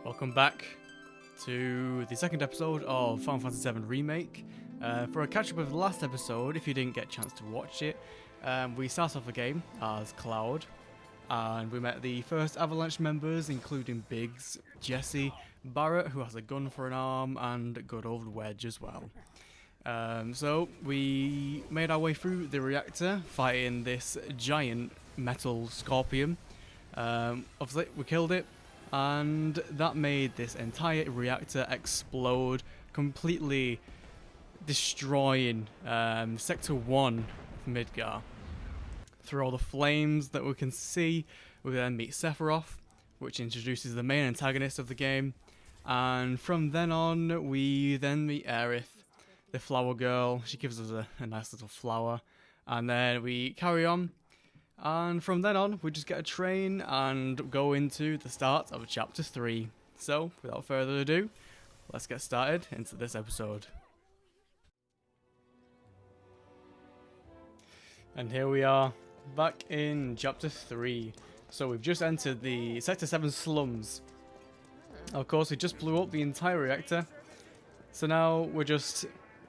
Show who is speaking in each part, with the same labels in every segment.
Speaker 1: Welcome back to the second episode of Final Fantasy VII Remake. For a catch-up of the last episode, if you didn't get a chance to watch it, we start off the game as Cloud, and we met the first Avalanche members, including Biggs, Jesse, Barrett, who has a gun for an arm, and good old Wedge as well. So we made our way through the reactor, fighting this giant metal scorpion. Obviously, we killed it, and that made this entire reactor explode, completely destroying Sector 1 of Midgar. Through all the flames that we can see, we then meet Sephiroth, which introduces the main antagonist of the game, and from then on we then meet Aerith, the flower girl. She gives us a nice little flower, and then we carry on, and from then on we just get a train and go into the start of Chapter 3. So without further ado, let's get started into this episode. And here we are, back in Chapter 3. So we've just entered the Sector 7 slums. Of course, we just blew up the entire reactor. So now we're just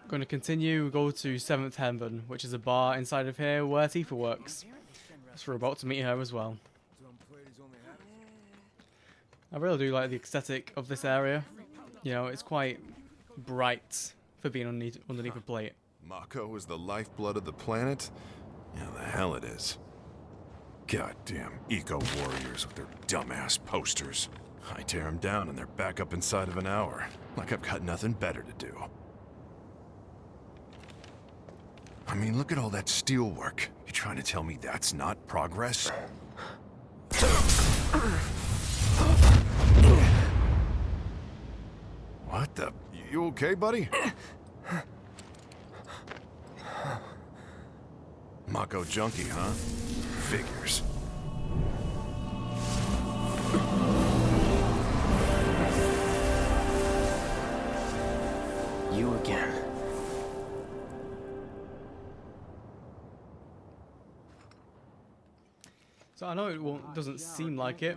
Speaker 1: going to continue, go to 7th Heaven, which is a bar inside of here where Tifa works. So we're about to meet her as well. I really do like the aesthetic of this area. You know, it's quite bright for being underneath a plate.
Speaker 2: Mako is the lifeblood of the planet? Yeah, the hell it is. Goddamn eco-warriors with their dumbass posters. I tear them down and they're back up inside of an hour. Like I've got nothing better to do. I mean, look at all that steel work. You trying to tell me that's not progress? What the? You okay, buddy? Mako junkie, huh? Figures.
Speaker 3: You again.
Speaker 1: So I know it doesn't seem like it,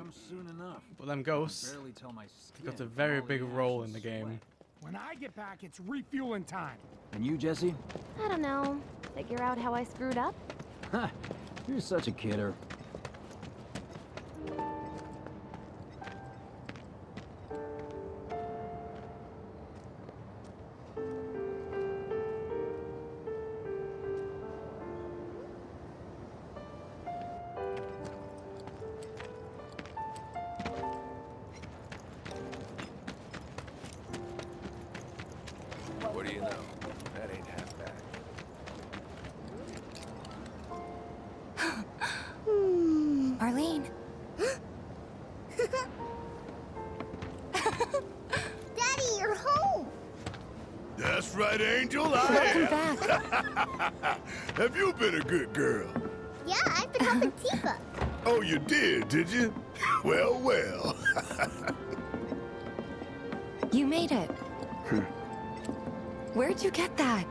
Speaker 1: but them ghosts have got a very big role in the game.
Speaker 4: When I get back, it's refueling time.
Speaker 3: And you, Jesse?
Speaker 5: I don't know. Figure out how I screwed up?
Speaker 3: Ha! You're such a kidder.
Speaker 2: What do you know? That ain't half bad.
Speaker 5: Arlene. Daddy, you're home.
Speaker 2: That's right, Angel.
Speaker 5: Welcome back.
Speaker 2: Have you been a good girl?
Speaker 5: Yeah, I've been helping Tifa.
Speaker 2: Oh, you did you? Well, well.
Speaker 6: You made it. Where'd you get that?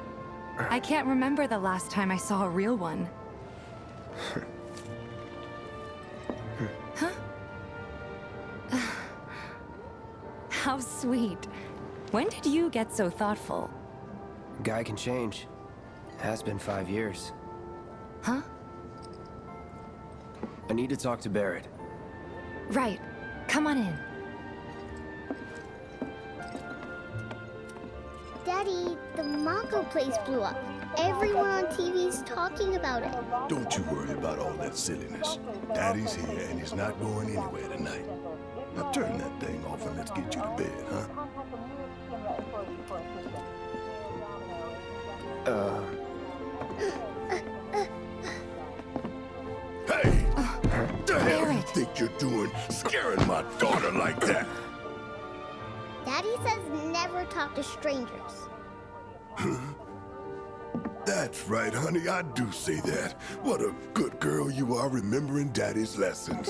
Speaker 6: I can't remember the last time I saw a real one. Huh? How sweet. When did you get so thoughtful?
Speaker 3: Guy can change. Has been 5 years.
Speaker 6: Huh?
Speaker 3: I need to talk to Barrett.
Speaker 6: Right. Come on in.
Speaker 5: Daddy, the Mako place blew up. Everyone on TV's talking about it.
Speaker 2: Don't you worry about all that silliness. Daddy's here and he's not going anywhere tonight. Now turn that thing off and let's get you to bed, huh? Hey! The hell you
Speaker 6: Barrett.
Speaker 2: think you're doing, scaring my daughter like that?
Speaker 5: Daddy says never talk to strangers.
Speaker 2: That's right, honey, I do say that. What a good girl you are remembering Daddy's lessons.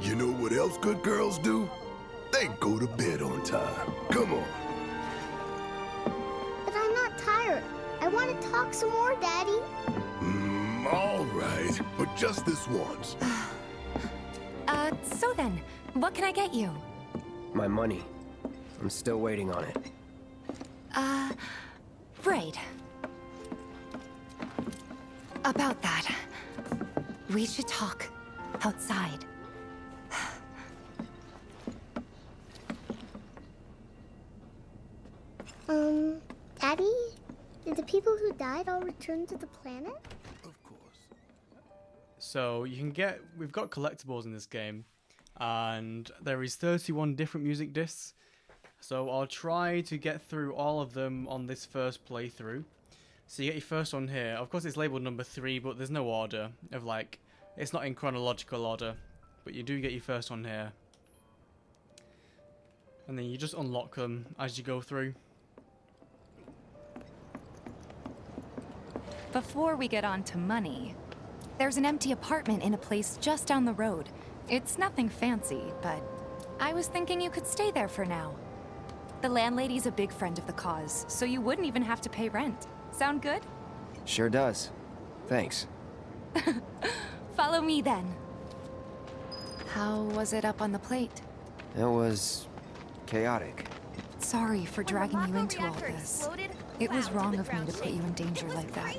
Speaker 2: You know what else good girls do? They go to bed on time. Come on.
Speaker 5: But I'm not tired. I want to talk some more, Daddy.
Speaker 2: All right, but just this once.
Speaker 6: So then, what can I get you?
Speaker 3: My money. I'm still waiting on it.
Speaker 6: Right. About that. We should talk outside.
Speaker 5: Daddy? Did the people who died all return to the planet?
Speaker 1: So we've got collectibles in this game, and there is 31 different music discs. So I'll try to get through all of them on this first playthrough. So you get your first one here. Of course it's labeled number 3, but there's no order of it's not in chronological order. But you do get your first one here. And then you just unlock them as you go through.
Speaker 6: Before we get on to money, there's an empty apartment in a place just down the road. It's nothing fancy, but I was thinking you could stay there for now. The landlady's a big friend of the cause, so you wouldn't even have to pay rent. Sound good?
Speaker 3: Sure does. Thanks.
Speaker 6: Follow me then. How was it up on the plate?
Speaker 3: It was chaotic.
Speaker 6: Sorry for dragging you into all this. It was wrong of me to put you in danger like that.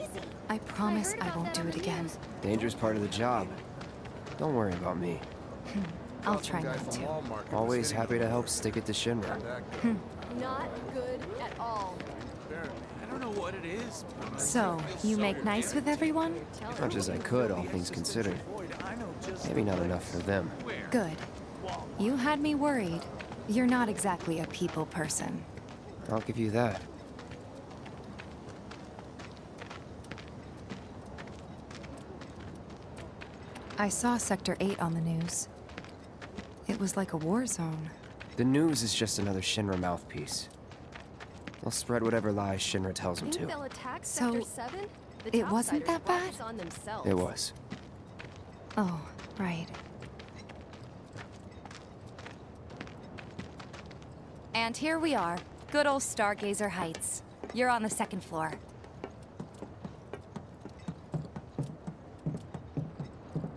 Speaker 6: I promise I won't do it again.
Speaker 3: Danger's part of the job. Don't worry about me.
Speaker 6: I'll try not to.
Speaker 3: Always happy to help stick it to Shinra.
Speaker 7: Not good at all.
Speaker 8: I don't know what it is.
Speaker 6: So, you make nice with everyone?
Speaker 3: Much as I could, all things considered. Maybe not enough for them.
Speaker 6: Good. You had me worried. You're not exactly a people person.
Speaker 3: I'll give you that.
Speaker 6: I saw Sector 8 on the news. It was like a war zone.
Speaker 3: The news is just another Shinra mouthpiece. They'll spread whatever lies Shinra tells them
Speaker 7: Think
Speaker 3: to.
Speaker 7: they'll attack
Speaker 6: So,
Speaker 7: Sector 7? The
Speaker 6: it wasn't that
Speaker 7: Topsiders brought
Speaker 6: bad?
Speaker 7: this on themselves.
Speaker 3: It was.
Speaker 6: Oh, right. And here we are. Good old Stargazer Heights. You're on the second floor.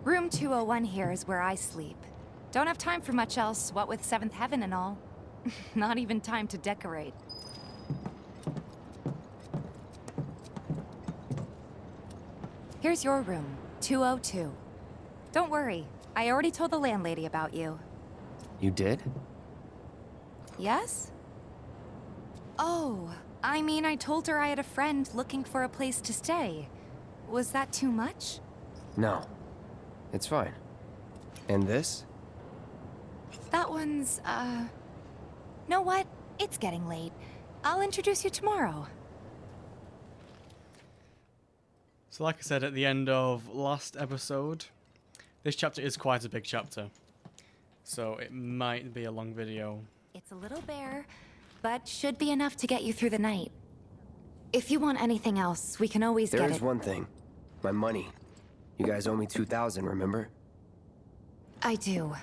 Speaker 6: Room 201 here is where I sleep. Don't have time for much else, what with 7th Heaven and all. Not even time to decorate. Here's your room, 202. Don't worry, I already told the landlady about you.
Speaker 3: You did?
Speaker 6: Yes? Oh, I mean, I told her I had a friend looking for a place to stay. Was that too much?
Speaker 3: No. It's fine. And this?
Speaker 6: That one's, Know what? It's getting late. I'll introduce you tomorrow.
Speaker 1: So like I said at the end of last episode, this chapter is quite a big chapter. So it might be a long video.
Speaker 6: It's a little bare, but should be enough to get you through the night. If you want anything else, we can always get it.
Speaker 3: There is one thing. My money. You guys owe me 2,000, remember?
Speaker 6: I do.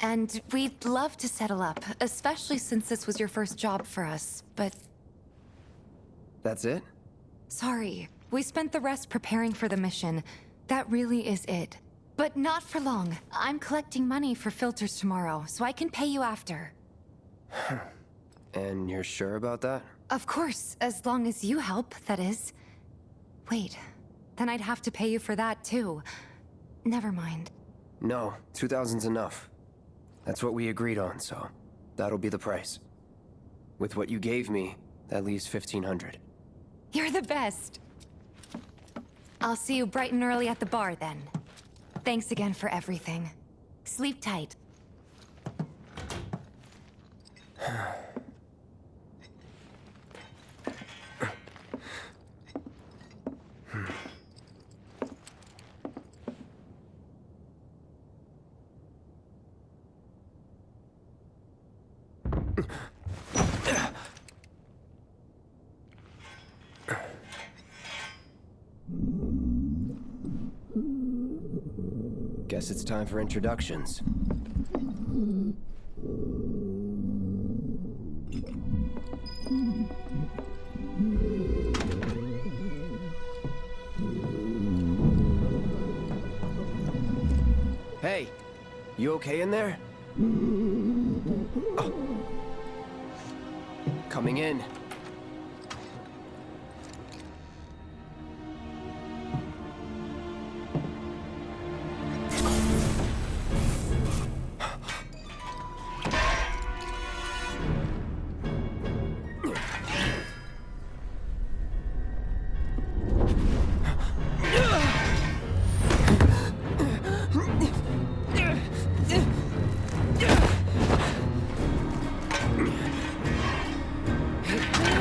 Speaker 6: And we'd love to settle up, especially since this was your first job for us, but...
Speaker 3: That's it?
Speaker 6: Sorry. We spent the rest preparing for the mission. That really is it. But not for long. I'm collecting money for filters tomorrow, so I can pay you after.
Speaker 3: And you're sure about that?
Speaker 6: Of course, as long as you help, that is. Wait, then I'd have to pay you for that too. Never mind.
Speaker 3: No, 2,000's enough. That's what we agreed on, so that'll be the price. With what you gave me, that leaves 1,500.
Speaker 6: You're the best. I'll see you bright and early at the bar then. Thanks again for everything. Sleep tight.
Speaker 3: Guess it's time for introductions. Hey, you okay in there? Coming in.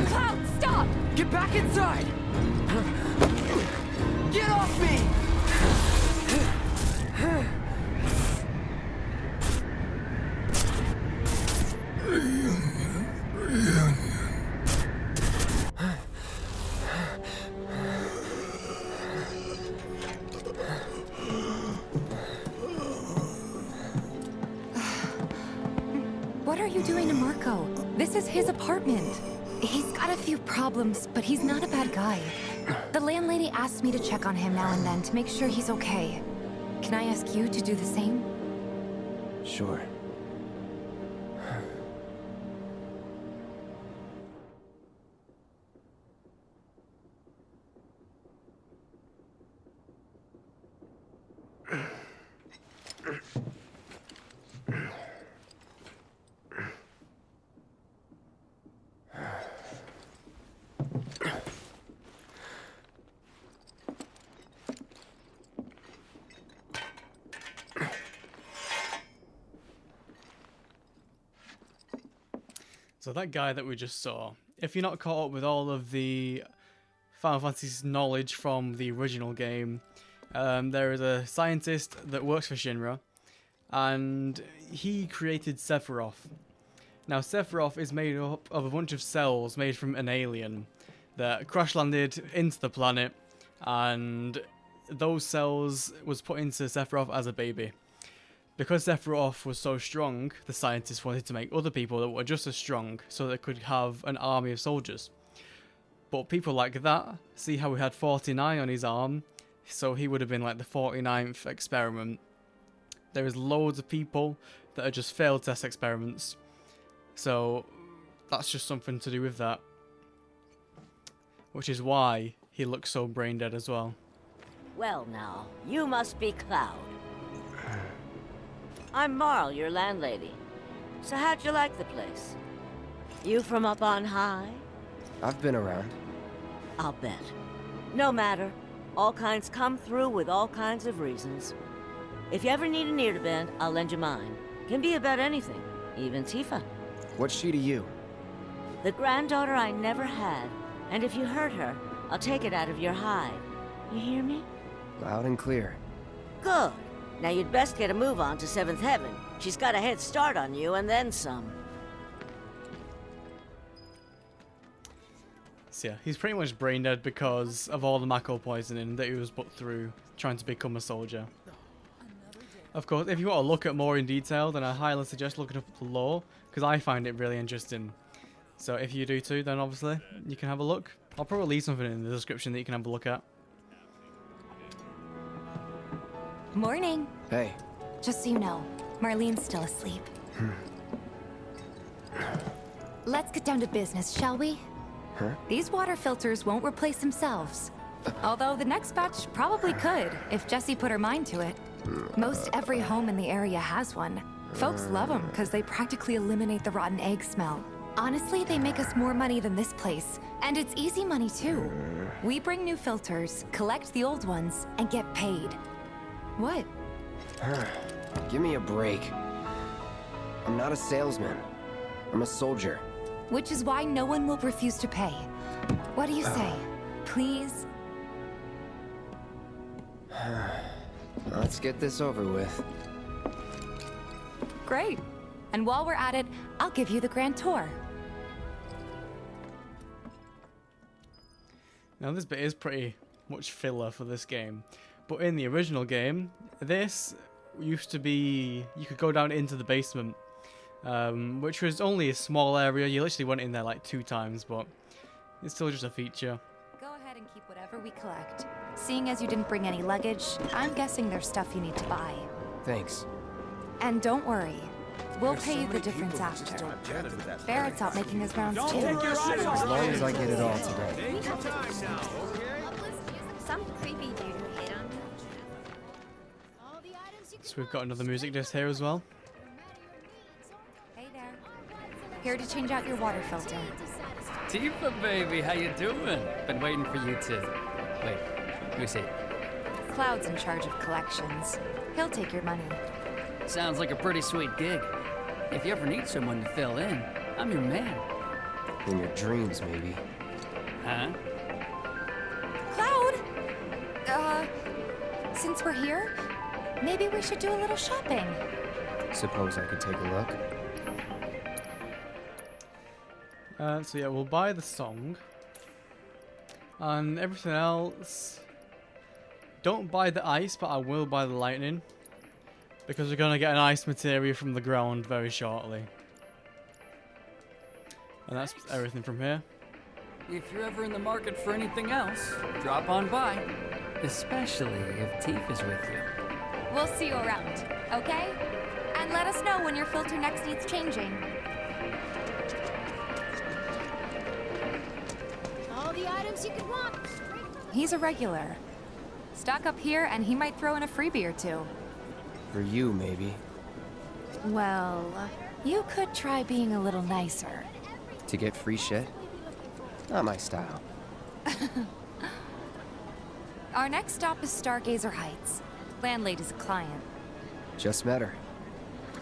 Speaker 6: Cloud, stop!
Speaker 3: Get back inside! Get off me!
Speaker 6: What are you doing to Marco? This is his apartment. He's got a few problems, but he's not a bad guy. The landlady asked me to check on him now and then to make sure he's okay. Can I ask you to do the same?
Speaker 3: Sure.
Speaker 1: So that guy that we just saw, if you're not caught up with all of the Final Fantasy's knowledge from the original game, there is a scientist that works for Shinra, and he created Sephiroth. Now Sephiroth is made up of a bunch of cells made from an alien that crash landed into the planet, and those cells was put into Sephiroth as a baby. Because Sephiroth was so strong, the scientists wanted to make other people that were just as strong so they could have an army of soldiers. But people like that, see how he had 49 on his arm, so he would have been like the 49th experiment. There is loads of people that are just failed test experiments, so that's just something to do with that. Which is why he looks so brain dead as well.
Speaker 9: Well now, you must be Cloud. I'm Marl, your landlady. So how'd you like the place? You from up on high?
Speaker 3: I've been around.
Speaker 9: I'll bet. No matter. All kinds come through with all kinds of reasons. If you ever need an ear to bend, I'll lend you mine. Can be about anything, even Tifa.
Speaker 3: What's she to you?
Speaker 9: The granddaughter I never had. And if you hurt her, I'll take it out of your hide. You hear me?
Speaker 3: Loud and clear.
Speaker 9: Good. Now you'd best get a move on to 7th Heaven. She's got a head start on you and then some.
Speaker 1: So yeah, he's pretty much brain dead because of all the Mako poisoning that he was put through trying to become a soldier. Of course, if you want to look at more in detail, then I highly suggest looking up the lore, because I find it really interesting. So if you do too, then obviously you can have a look. I'll probably leave something in the description that you can have a look at.
Speaker 6: Morning.
Speaker 3: Hey.
Speaker 6: Just so you know, Marlene's still asleep. Let's get down to business, shall we?
Speaker 3: Huh?
Speaker 6: These water filters won't replace themselves. Although the next batch probably could, if Jessie put her mind to it. Most every home in the area has one. Folks love them because they practically eliminate the rotten egg smell. Honestly, they make us more money than this place. And it's easy money too. We bring new filters, collect the old ones, and get paid. What?
Speaker 3: Give me a break. I'm not a salesman. I'm a soldier.
Speaker 6: Which is why no one will refuse to pay. What do you say? Please?
Speaker 3: Let's get this over with.
Speaker 6: Great. And while we're at it, I'll give you the grand tour.
Speaker 1: Now this bit is pretty much filler for this game. But in the original game, this used to be, you could go down into the basement, which was only a small area. You literally went in there like 2 times, but it's still just a feature.
Speaker 6: Go ahead and keep whatever we collect. Seeing as you didn't bring any luggage, I'm guessing there's stuff you need to buy.
Speaker 3: Thanks.
Speaker 6: And don't worry, We'll pay you the difference after. Barrett's out making his rounds too.
Speaker 3: As long as I get it all today.
Speaker 5: Some creepy dude who hit on me.
Speaker 1: So we've got another music disc here as well.
Speaker 6: Hey there. Here to change out your water filter.
Speaker 10: Tifa, baby, how you doing? Been waiting for you to... Wait, let me see.
Speaker 6: Cloud's in charge of collections. He'll take your money.
Speaker 10: Sounds like a pretty sweet gig. If you ever need someone to fill in, I'm your man.
Speaker 3: In your dreams, maybe.
Speaker 10: Huh?
Speaker 6: Cloud! Since we're here, maybe we should do a little shopping.
Speaker 3: Suppose I could take a look.
Speaker 1: So yeah, we'll buy the song. And everything else... Don't buy the ice, but I will buy the lightning. Because we're gonna get an ice materia from the ground very shortly. And that's everything from here.
Speaker 10: If you're ever in the market for anything else, drop on by. Especially if Tifa's with you.
Speaker 6: We'll see you around, okay? And let us know when your filter next needs changing.
Speaker 7: All the items you could want.
Speaker 6: He's a regular. Stock up here and he might throw in a freebie or two.
Speaker 3: For you, maybe.
Speaker 6: Well, you could try being a little nicer.
Speaker 3: To get free shit? Not my style.
Speaker 6: Our next stop is Stargazer Heights. Landlady's a client.
Speaker 3: Just met her.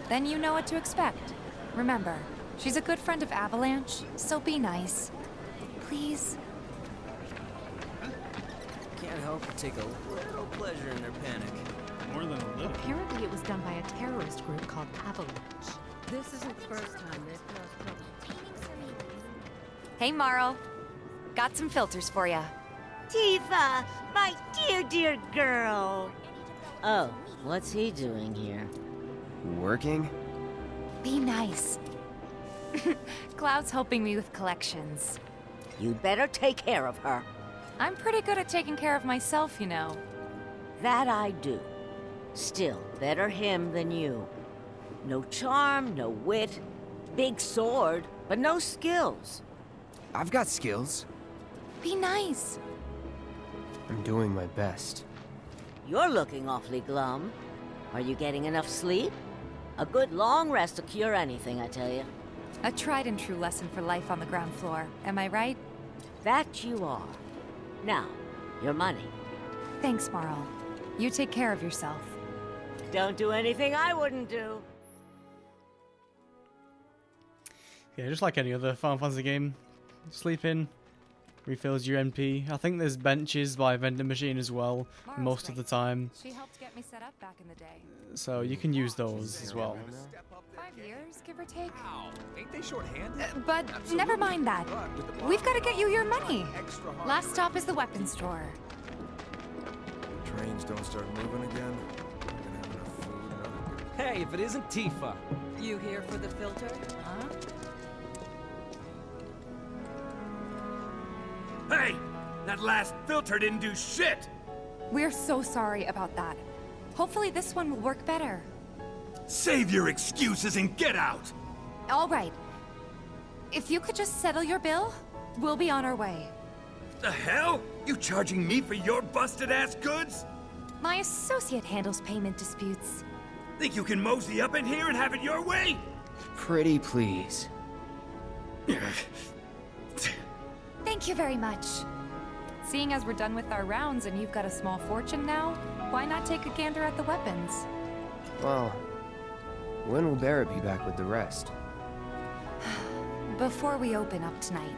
Speaker 6: Then you know what to expect. Remember, she's a good friend of Avalanche, so be nice. Please?
Speaker 8: Can't help but take a little pleasure in their panic.
Speaker 1: More than a little.
Speaker 7: Apparently it was done by a terrorist group called Avalanche. This isn't the first time they've caused trouble.
Speaker 6: Hey, Marl. Got some filters for ya.
Speaker 9: Tifa, my dear, dear girl. Oh, what's he doing here?
Speaker 3: Working?
Speaker 6: Be nice. Cloud's helping me with collections.
Speaker 9: You'd better take care of her.
Speaker 6: I'm pretty good at taking care of myself, you know.
Speaker 9: That I do. Still, better him than you. No charm, no wit. Big sword, but no skills.
Speaker 3: I've got skills.
Speaker 6: Be nice.
Speaker 3: I'm doing my best.
Speaker 9: You're looking awfully glum. Are you getting enough sleep? A good long rest will cure anything, I tell you.
Speaker 6: A tried and true lesson for life on the ground floor. Am I right?
Speaker 9: That you are. Now, your money.
Speaker 6: Thanks, Marl. You take care of yourself.
Speaker 9: Don't do anything I wouldn't do.
Speaker 1: Yeah, just like any other Final Fantasy game. Sleep in, refills your MP. I think there's benches by vending machine as well, most of the time.
Speaker 6: She helped get me set up back in the day.
Speaker 1: So you can use those as well.
Speaker 6: 5 years, give or take.
Speaker 8: Ain't they short-handed?
Speaker 6: But never mind that. We've got to get you your money. Last stop is the weapons drawer.
Speaker 2: Trains don't start moving again. We're gonna have enough food and other good.
Speaker 8: Hey, if it isn't Tifa.
Speaker 7: You here for the filter? Huh?
Speaker 11: Hey! That last filter didn't do shit!
Speaker 6: We're so sorry about that. Hopefully this one will work better.
Speaker 11: Save your excuses and get out!
Speaker 6: All right. If you could just settle your bill, we'll be on our way.
Speaker 11: The hell? You charging me for your busted-ass goods?
Speaker 6: My associate handles payment disputes.
Speaker 11: Think you can mosey up in here and have it your way?
Speaker 3: Pretty please.
Speaker 6: Thank you very much. Seeing as we're done with our rounds and you've got a small fortune now, why not take a gander at the weapons?
Speaker 3: Well, when will Barrett be back with the rest?
Speaker 6: Before we open up tonight.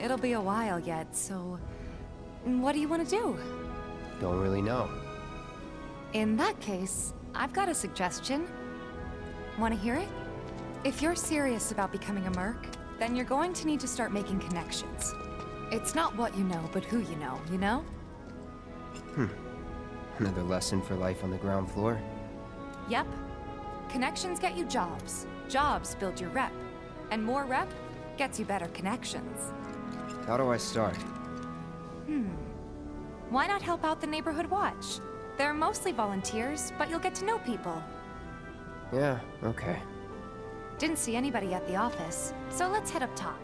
Speaker 6: It'll be a while yet, so... What do you want to do?
Speaker 3: Don't really know.
Speaker 6: In that case, I've got a suggestion. Want to hear it? If you're serious about becoming a merc, then you're going to need to start making connections. It's not what you know, but who you know, you know?
Speaker 3: Another lesson for life on the ground floor.
Speaker 6: Yep. Connections get you jobs. Jobs build your rep. And more rep gets you better connections.
Speaker 3: How do I start?
Speaker 6: Why not help out the neighborhood watch? They're mostly volunteers, but you'll get to know people.
Speaker 3: Yeah, okay.
Speaker 6: Didn't see anybody at the office, so let's head up top.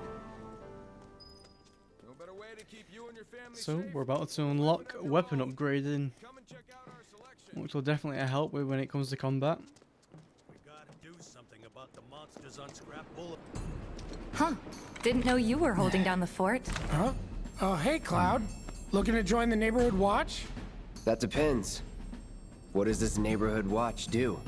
Speaker 1: So we're about to unlock weapon upgrading, which will definitely help with when it comes to combat.
Speaker 12: We gotta do something about the monsters on Scrap Boulevard.
Speaker 6: Huh. Didn't know you were holding down the fort.
Speaker 4: Huh? Oh, hey, Cloud. Looking to join the neighborhood watch?
Speaker 3: That depends. What does this neighborhood watch do?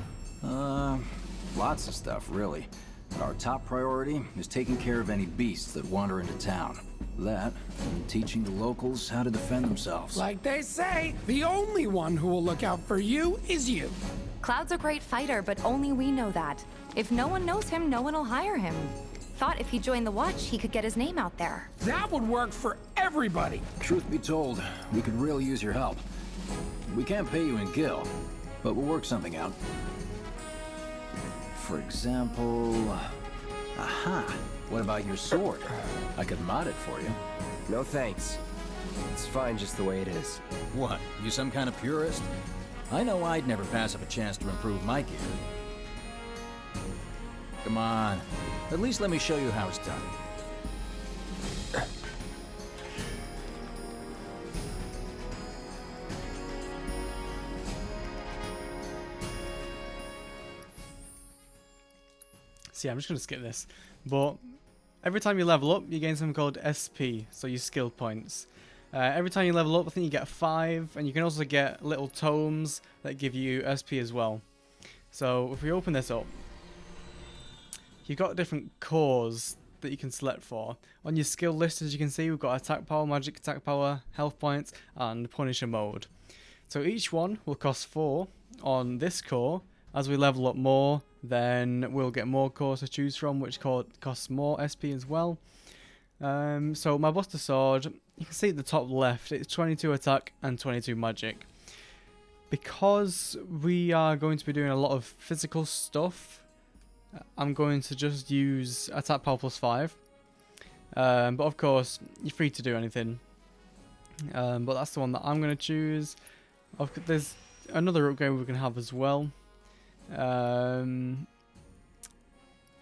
Speaker 13: Lots of stuff, really. But our top priority is taking care of any beasts that wander into town. That, and teaching the locals how to defend themselves.
Speaker 4: Like they say, the only one who will look out for you is you.
Speaker 6: Cloud's a great fighter, but only we know that. If no one knows him, no one will hire him. Thought if he joined the watch, he could get his name out there.
Speaker 4: That would work for everybody.
Speaker 13: Truth be told, we could really use your help. We can't pay you in gil, but we'll work something out. For example... Aha! What about your sword? I could mod it for you.
Speaker 3: No thanks. It's fine just the way it is.
Speaker 13: What? You some kind of purist? I know I'd never pass up a chance to improve my gear. Come on. At least let me show you how it's done.
Speaker 1: See, I'm just gonna skip this. But every time you level up, you gain something called SP, so your skill points. Every time you level up, I think you get 5, and you can also get little tomes that give you SP as well. So if we open this up, you've got different cores that you can select for. On your skill list, as you can see, we've got attack power, magic attack power, health points, and punisher mode. So each one will cost 4 on this core. As we level up more, then we'll get more cores to choose from, which costs more SP as well. So my Buster Sword, you can see at the top left, it's 22 attack and 22 magic. Because we are going to be doing a lot of physical stuff, I'm going to just use attack power plus 5. But of course, you're free to do anything. But that's the one that I'm going to choose. There's another upgrade we can have as well.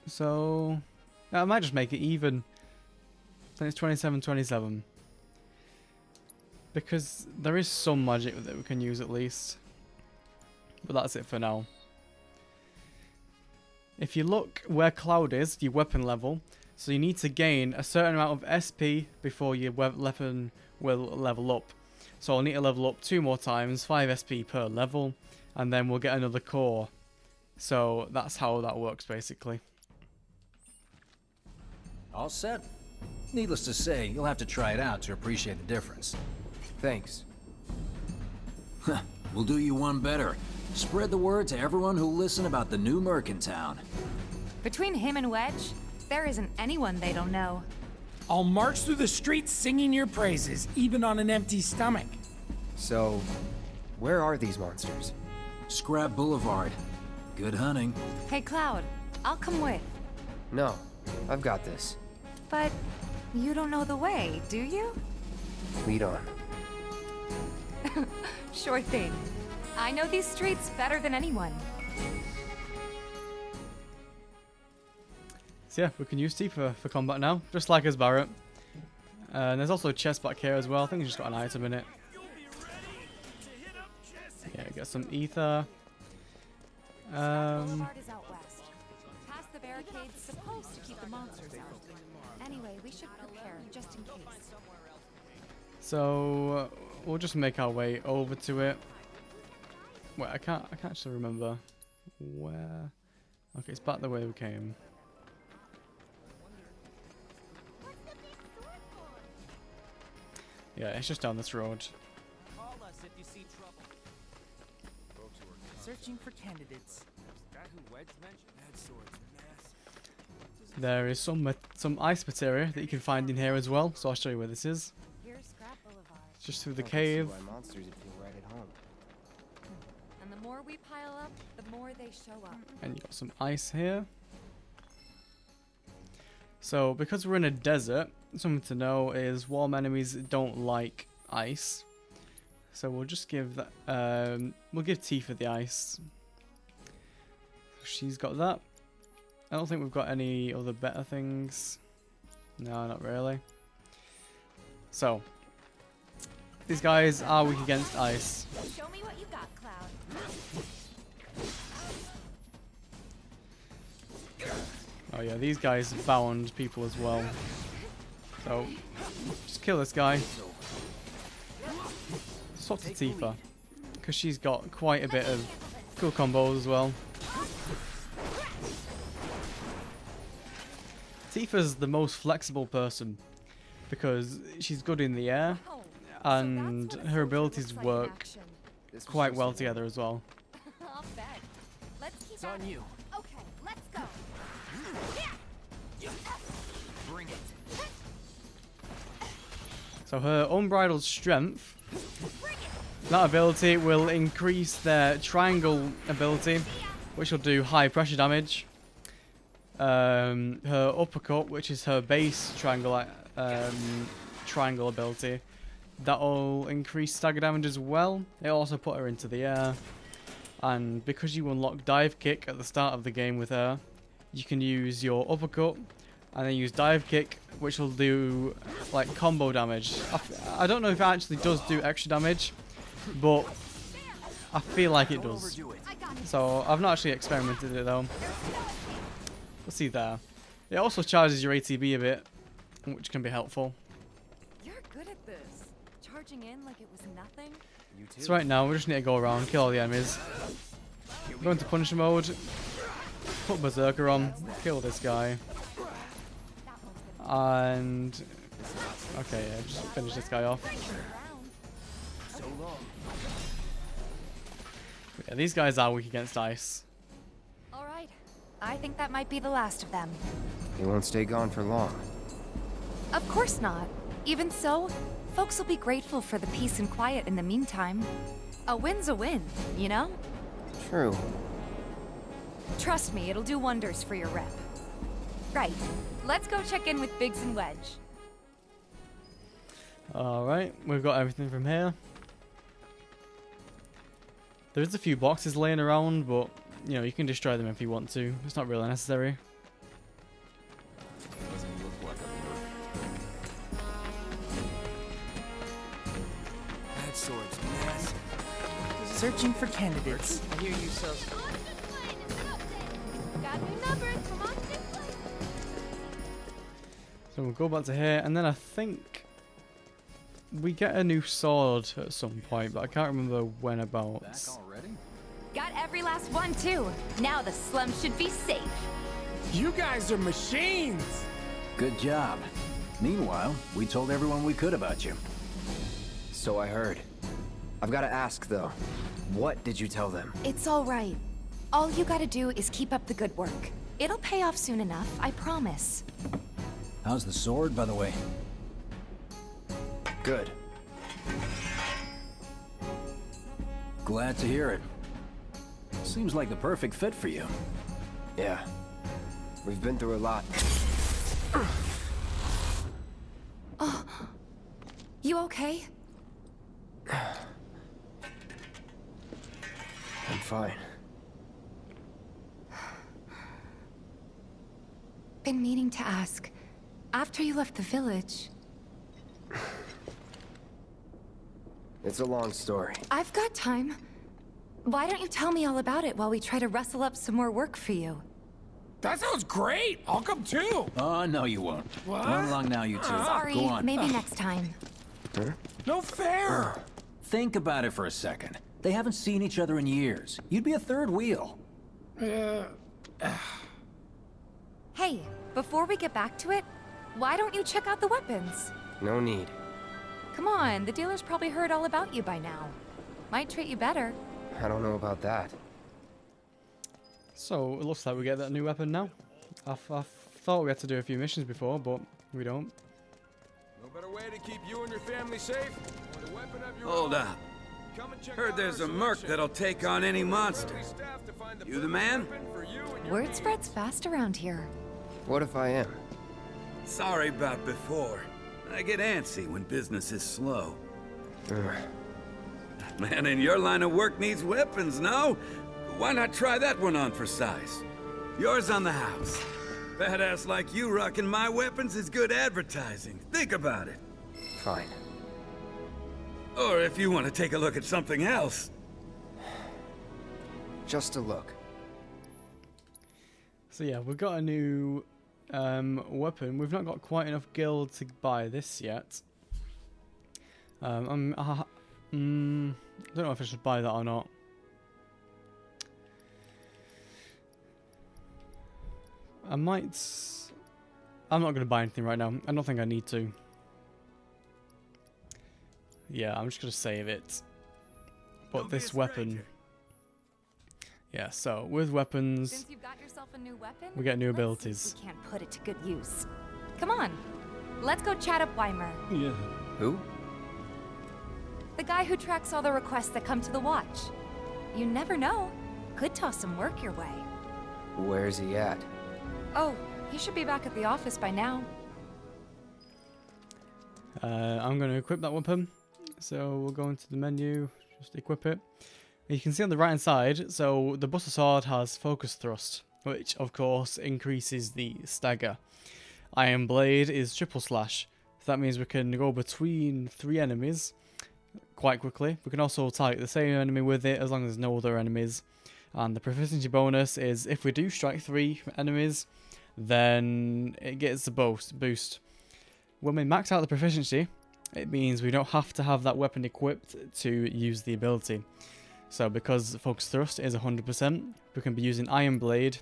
Speaker 1: So I might just make it even. Then it's 27-27. Because there is some magic that we can use at least. But that's it for now. If you look where Cloud is, your weapon level, so you need to gain a certain amount of SP before your weapon will level up. So I'll need to level up 2 more times, 5 SP per level, and then we'll get another core. So that's how that works basically.
Speaker 13: All set. Needless to say, you'll have to try it out to appreciate the difference.
Speaker 3: Thanks.
Speaker 13: We'll do you one better. Spread the word to everyone who'll listen about the new Merc in town.
Speaker 6: Between him and Wedge, there isn't anyone they don't know.
Speaker 4: I'll march through the streets singing your praises, even on an empty stomach.
Speaker 3: So, where are these monsters?
Speaker 13: Scrap Boulevard. Good hunting.
Speaker 6: Hey Cloud, I'll come with.
Speaker 3: No, I've got this.
Speaker 6: But you don't know the way, do you?
Speaker 3: Lead on.
Speaker 6: Sure thing. I know these streets better than anyone.
Speaker 1: So yeah, we can use Tifa for combat now, just like as Barrett. And there's also a chest back here as well. I think it's just got an item in it. Yeah, get some ether.
Speaker 6: Boulevard is out west. Past the barricades, supposed to keep the monsters out. Anyway, we should prepare just in case.
Speaker 1: So we'll just make our way over to it. Wait, I can't actually remember where. Okay, it's back the way we came. Yeah, it's just down this road.
Speaker 8: Call us if you see trouble. Searching for candidates. Is that who Wedge mentioned? That sword's massive.
Speaker 1: There is some ice materia that you can find in here as well, so I'll show you where this is.
Speaker 6: Here's Scrap Boulevard.
Speaker 1: It's just through the cave.
Speaker 3: Why monsters would feel right at home.
Speaker 6: And the more we pile up, the more they show up.
Speaker 1: And you got some ice here. So because we're in a desert, something to know is warm enemies don't like ice. So we'll just give that. We'll give Tifa the ice. She's got that. I don't think we've got any other better things. No, not really. So, these guys are weak against ice.
Speaker 6: Show me what you got, Cloud.
Speaker 1: Oh yeah, these guys bound people as well. So, just kill this guy. Swap to Tifa, because she's got quite a bit of cool combos as well. Tifa's the most flexible person because she's good in the air and her abilities work quite well together as well.
Speaker 6: I'll bet. Let's keep
Speaker 8: It's on you.
Speaker 6: Okay, let's go.
Speaker 8: Bring it.
Speaker 1: So her unbridled strength, that ability will increase their triangle ability, which will do high pressure damage. Her uppercut, which is her base triangle ability, that'll increase stagger damage as well. It'll also put her into the air, and because you unlock dive kick at the start of the game with her, you can use your uppercut and then use dive kick, which will do like combo damage. I don't know if it actually does do extra damage, but I feel like it does. So I've not actually experimented it though. Let's see there. It also charges your ATB a bit, which can be helpful.
Speaker 6: You're good at this. Charging in like it was nothing.
Speaker 1: So right now we just need to go around, kill all the enemies. Go into Punisher mode, put Berserker on, kill this guy. And okay, yeah, just finish this guy off. Yeah, these guys are weak against ice.
Speaker 6: Alright. I think that might be the last of them.
Speaker 3: He won't stay gone for long.
Speaker 6: Of course not. Even so, folks will be grateful for the peace and quiet in the meantime. A win's a win, you know?
Speaker 3: True.
Speaker 6: Trust me, it'll do wonders for your rep. Right. Let's go check in with Biggs and Wedge.
Speaker 1: Alright, we've got everything from here. There's a few boxes laying around, but you know, you can destroy them if you want to. It's not really necessary.
Speaker 2: Doesn't look like a
Speaker 8: That sword's massive.
Speaker 4: Searching for candidates.
Speaker 8: I hear you sell.
Speaker 5: Got new numbers. Come on, display.
Speaker 1: So we'll go back to here, and then I think we get a new sword at some point, but I can't remember when about.
Speaker 6: Got every last one too. Now the slum should be safe.
Speaker 4: You guys are machines.
Speaker 13: Good job. Meanwhile, we told everyone we could about you.
Speaker 3: So I heard. I've got to ask though, what did you tell them?
Speaker 6: It's all right. All you gotta do is keep up the good work. It'll pay off soon enough, I promise.
Speaker 13: How's the sword, by the way?
Speaker 3: Good.
Speaker 13: Glad to hear it. Seems like the perfect fit for you.
Speaker 3: Yeah. We've been through a lot.
Speaker 6: Oh. You okay?
Speaker 3: I'm fine.
Speaker 6: Been meaning to ask. After you left the village...
Speaker 3: It's a long story.
Speaker 6: I've got time. Why don't you tell me all about it while we try to rustle up some more work for you?
Speaker 4: That sounds great. I'll come too.
Speaker 13: Oh, no you won't.
Speaker 4: What?
Speaker 13: Run along now, you two.
Speaker 6: Sorry,
Speaker 13: Go on.
Speaker 6: maybe next time.
Speaker 3: Huh?
Speaker 4: No fair.
Speaker 13: Think about it for a second. They haven't seen each other in years. You'd be a third wheel.
Speaker 6: Hey, before we get back to it, why don't you check out the weapons?
Speaker 3: No need.
Speaker 6: Come on, the dealer's probably heard all about you by now. Might treat you better.
Speaker 3: I don't know about that.
Speaker 1: So it looks like we get that new weapon now. I thought we had to do a few missions before, but we don't.
Speaker 11: No better way to keep you and your family safe than a weapon of your
Speaker 14: Hold
Speaker 11: own.
Speaker 14: up.
Speaker 11: Come and check
Speaker 14: Heard
Speaker 11: out
Speaker 14: there's
Speaker 11: our
Speaker 14: a merc
Speaker 11: selection.
Speaker 14: that'll take on any monster.
Speaker 11: Staff to find
Speaker 14: You the man?
Speaker 11: weapon for you and your
Speaker 6: Word
Speaker 11: needs.
Speaker 6: spreads fast around here.
Speaker 3: What if I am?
Speaker 14: Sorry about before. I get antsy when business is slow.
Speaker 3: Ugh.
Speaker 14: Man in your line of work needs weapons, no? Why not try that one on for size? Yours on the house. Badass like you rocking my weapons is good advertising. Think about it.
Speaker 3: Fine.
Speaker 14: Or if you want to take a look at something else.
Speaker 3: Just a look.
Speaker 1: So yeah, we've got a new weapon. We've not got quite enough gil to buy this yet. I don't know if I should buy that or not. I'm not going to buy anything right now. I don't think I need to. Yeah, I'm just going to save it. But this weapon... Yeah, so with weapons,
Speaker 6: Since you've got yourself a new weapon,
Speaker 1: we get new
Speaker 6: let's see
Speaker 1: abilities.
Speaker 6: if we can't put it to good use. Come on, let's go chat up Weimer.
Speaker 1: Yeah.
Speaker 3: Who?
Speaker 6: The guy who tracks all the requests that come to the watch. You never know. Could toss some work your way.
Speaker 3: Where's he at?
Speaker 6: Oh, he should be back at the office by now.
Speaker 1: I'm going to equip that weapon. So we'll go into the menu, just equip it. You can see on the right hand side, so the Buster Sword has Focus Thrust, which of course increases the stagger. Iron Blade is Triple Slash, so that means we can go between 3 enemies quite quickly. We can also target the same enemy with it as long as there's no other enemies. And the proficiency bonus is if we do strike 3 enemies, then it gets a boost. When we max out the proficiency, it means we don't have to have that weapon equipped to use the ability. So because Focus Thrust is 100%, we can be using Iron Blade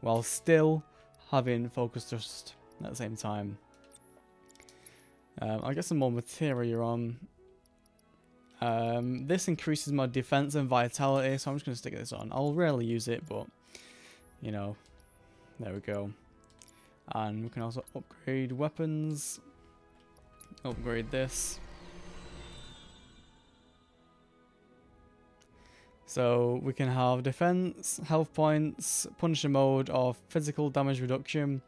Speaker 1: while still having Focus Thrust at the same time. I'll get some more materia on. This increases my defense and vitality, so I'm just going to stick this on. I'll rarely use it, but, you know, there we go. And we can also upgrade weapons. Upgrade this. So we can have defense, health points, Punisher mode, or physical damage reduction.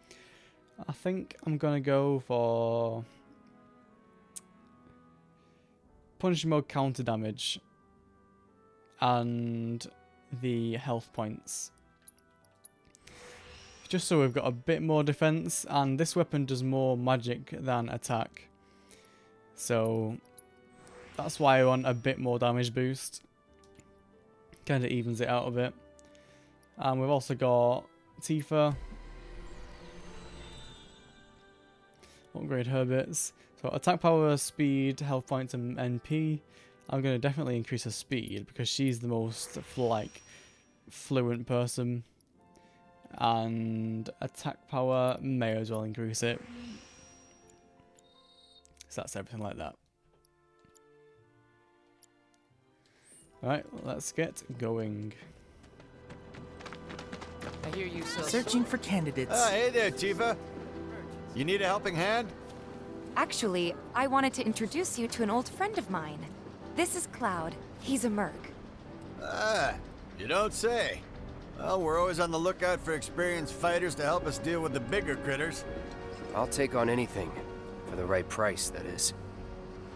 Speaker 1: I think I'm going to go for Punisher mode counter damage and the health points. Just so we've got a bit more defense, and this weapon does more magic than attack. So that's why I want a bit more damage boost. Kind of evens it out a bit. And we've also got Tifa. Upgrade her bits. So attack power, speed, health points, and NP. I'm going to definitely increase her speed because she's the most fluent person. And attack power, may as well increase it. So that's everything like that. Alright, let's get going.
Speaker 15: I hear you
Speaker 16: searching for candidates.
Speaker 17: Hey there, Tifa. You need a helping hand?
Speaker 6: Actually, I wanted to introduce you to an old friend of mine. This is Cloud. He's a merc.
Speaker 17: Ah, you don't say. Well, we're always on the lookout for experienced fighters to help us deal with the bigger critters.
Speaker 3: I'll take on anything. For the right price, that is.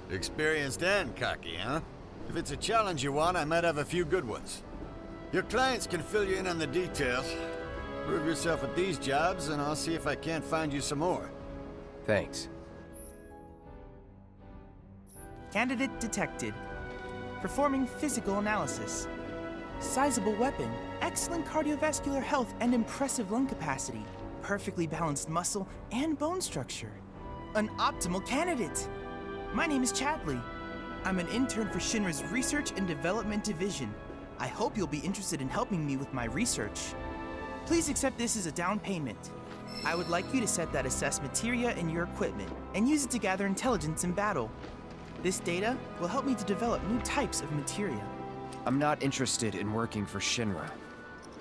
Speaker 17: Experienced and cocky, huh? If it's a challenge you want, I might have a few good ones. Your clients can fill you in on the details. Prove yourself at these jobs, and I'll see if I can't find you some more.
Speaker 3: Thanks.
Speaker 16: Candidate detected. Performing physical analysis. Sizable weapon, excellent cardiovascular health and impressive lung capacity, perfectly balanced muscle and bone structure. An optimal candidate! My name is Chadley. I'm an intern for Shinra's Research and Development Division. I hope you'll be interested in helping me with my research. Please accept this as a down payment. I would like you to set that assess materia in your equipment and use it to gather intelligence in battle. This data will help me to develop new types of materia.
Speaker 3: I'm not interested in working for Shinra.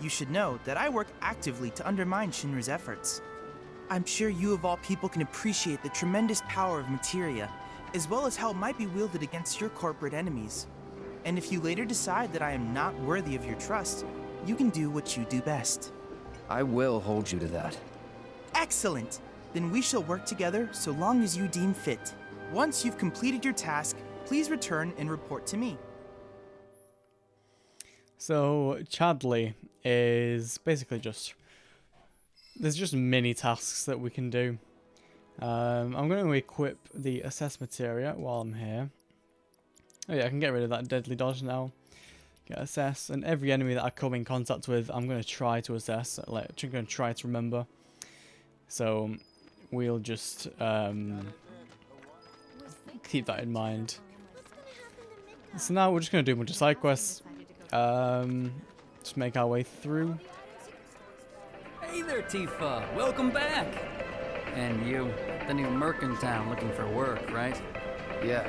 Speaker 16: You should know that I work actively to undermine Shinra's efforts. I'm sure you of all people can appreciate the tremendous power of materia, as well as how it might be wielded against your corporate enemies. And if you later decide that I am not worthy of your trust, you can do what you do best.
Speaker 3: I will hold you to that.
Speaker 16: Excellent! Then we shall work together so long as you deem fit. Once you've completed your task, please return and report to me.
Speaker 1: So Chadley is basically just there's just mini tasks that we can do. I'm going to equip the assess materia while I'm here. Oh yeah, I can get rid of that deadly dodge now. Get assess, and every enemy that I come in contact with, I'm going to try to assess. Like, I'm going to try to remember. So we'll just keep that in mind. So now we're just going to do a bunch of side quests. Just make our way through.
Speaker 10: Hey there, Tifa. Welcome back. And you, the new merc in town looking for work, right?
Speaker 3: Yeah.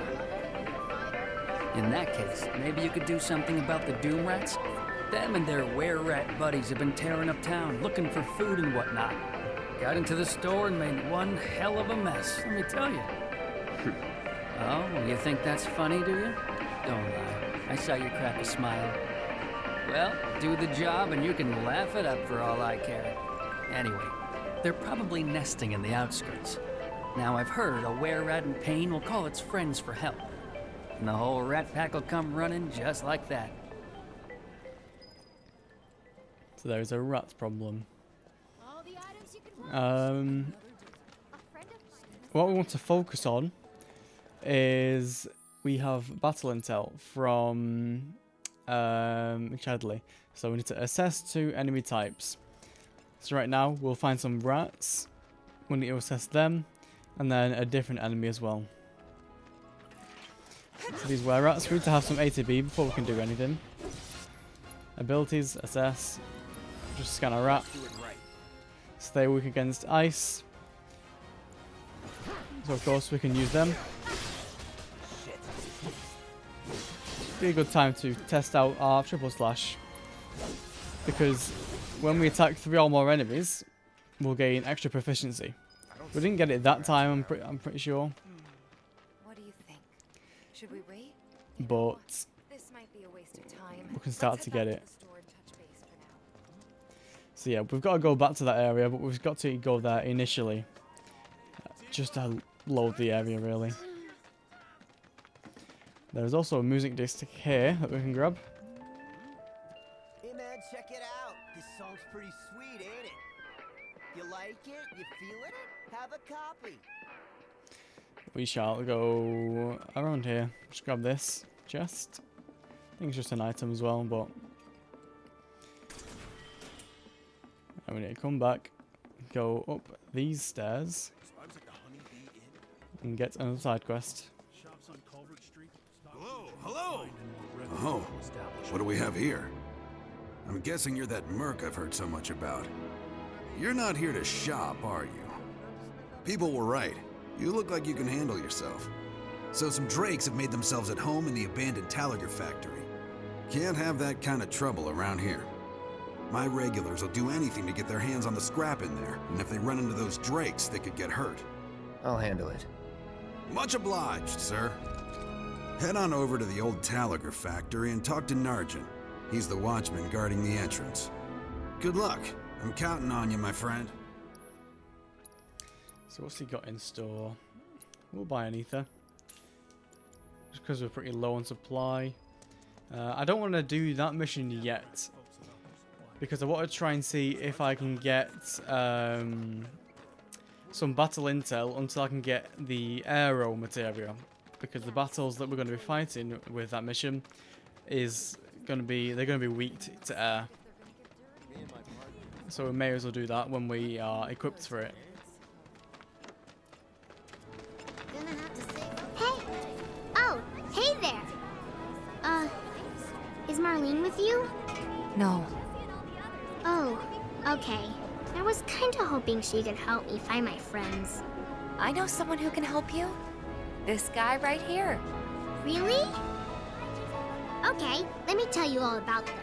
Speaker 10: In that case, maybe you could do something about the Doom Rats? Them and their were-rat buddies have been tearing up town, looking for food and whatnot. Got into the store and made one hell of a mess, let me tell you. Oh, you think that's funny, do you? Don't lie. I saw you crack a smile. Well, do the job and you can laugh it up for all I care. Anyway, they're probably nesting in the outskirts. Now, I've heard a were-rat in pain will call its friends for help. And the whole rat pack will come running just like that.
Speaker 1: So there's a rat problem. What we want to focus on is we have battle intel from Chadley. So we need to assess 2 enemy types. So right now we'll find some rats. We need to assess them, and then a different enemy as well. So these were rats. We need to have some A to B before we can do anything. Abilities, assess, just scan a rat. Stay weak against ice. So of course we can use them. Be a good time to test out our triple slash, because when we attack 3 or more enemies, we'll gain extra proficiency. We didn't get it that time, I'm pretty sure.
Speaker 6: What do you think? Should we wait?
Speaker 1: But
Speaker 6: This might be a waste of time.
Speaker 1: we can start to get it. So yeah, we've got to go back to that area, but we've got to go there initially. Just to load the area, really. There's also a music disc here that we can grab.
Speaker 15: Hey man, check it out. This song's pretty sweet, ain't it? You like it? You feeling it? Have a copy.
Speaker 1: We shall go around here. Just grab this chest. I think it's just an item as well, but... And we need to come back, go up these stairs, and get another side quest.
Speaker 2: Hello! Oh, what do we have here? I'm guessing you're that merc I've heard so much about. You're not here to shop, are you? People were right. You look like you can handle yourself. So some drakes have made themselves at home in the abandoned Talager factory. Can't have that kind of trouble around here. My regulars will do anything to get their hands on the scrap in there, and if they run into those drakes, they could get hurt.
Speaker 3: I'll handle it.
Speaker 2: Much obliged, sir. Head on over to the old Talager factory and talk to Narjan. He's the watchman guarding the entrance. Good luck. I'm counting on you, my friend.
Speaker 1: So what's he got in store? We'll buy an ether. Just because we're pretty low on supply. I don't want to do that mission yet, because I want to try and see if I can get some battle intel until I can get the aero materia, because the battles that we're going to be fighting with that mission is going to be weak to air. So we may as well do that when we are equipped for it.
Speaker 5: Hey! Oh, hey there! Is Marlene with you?
Speaker 6: No.
Speaker 5: Oh, okay. I was kinda hoping she could help me find my friends.
Speaker 6: I know someone who can help you. This guy right here.
Speaker 5: Really? Okay, let me tell you all about them.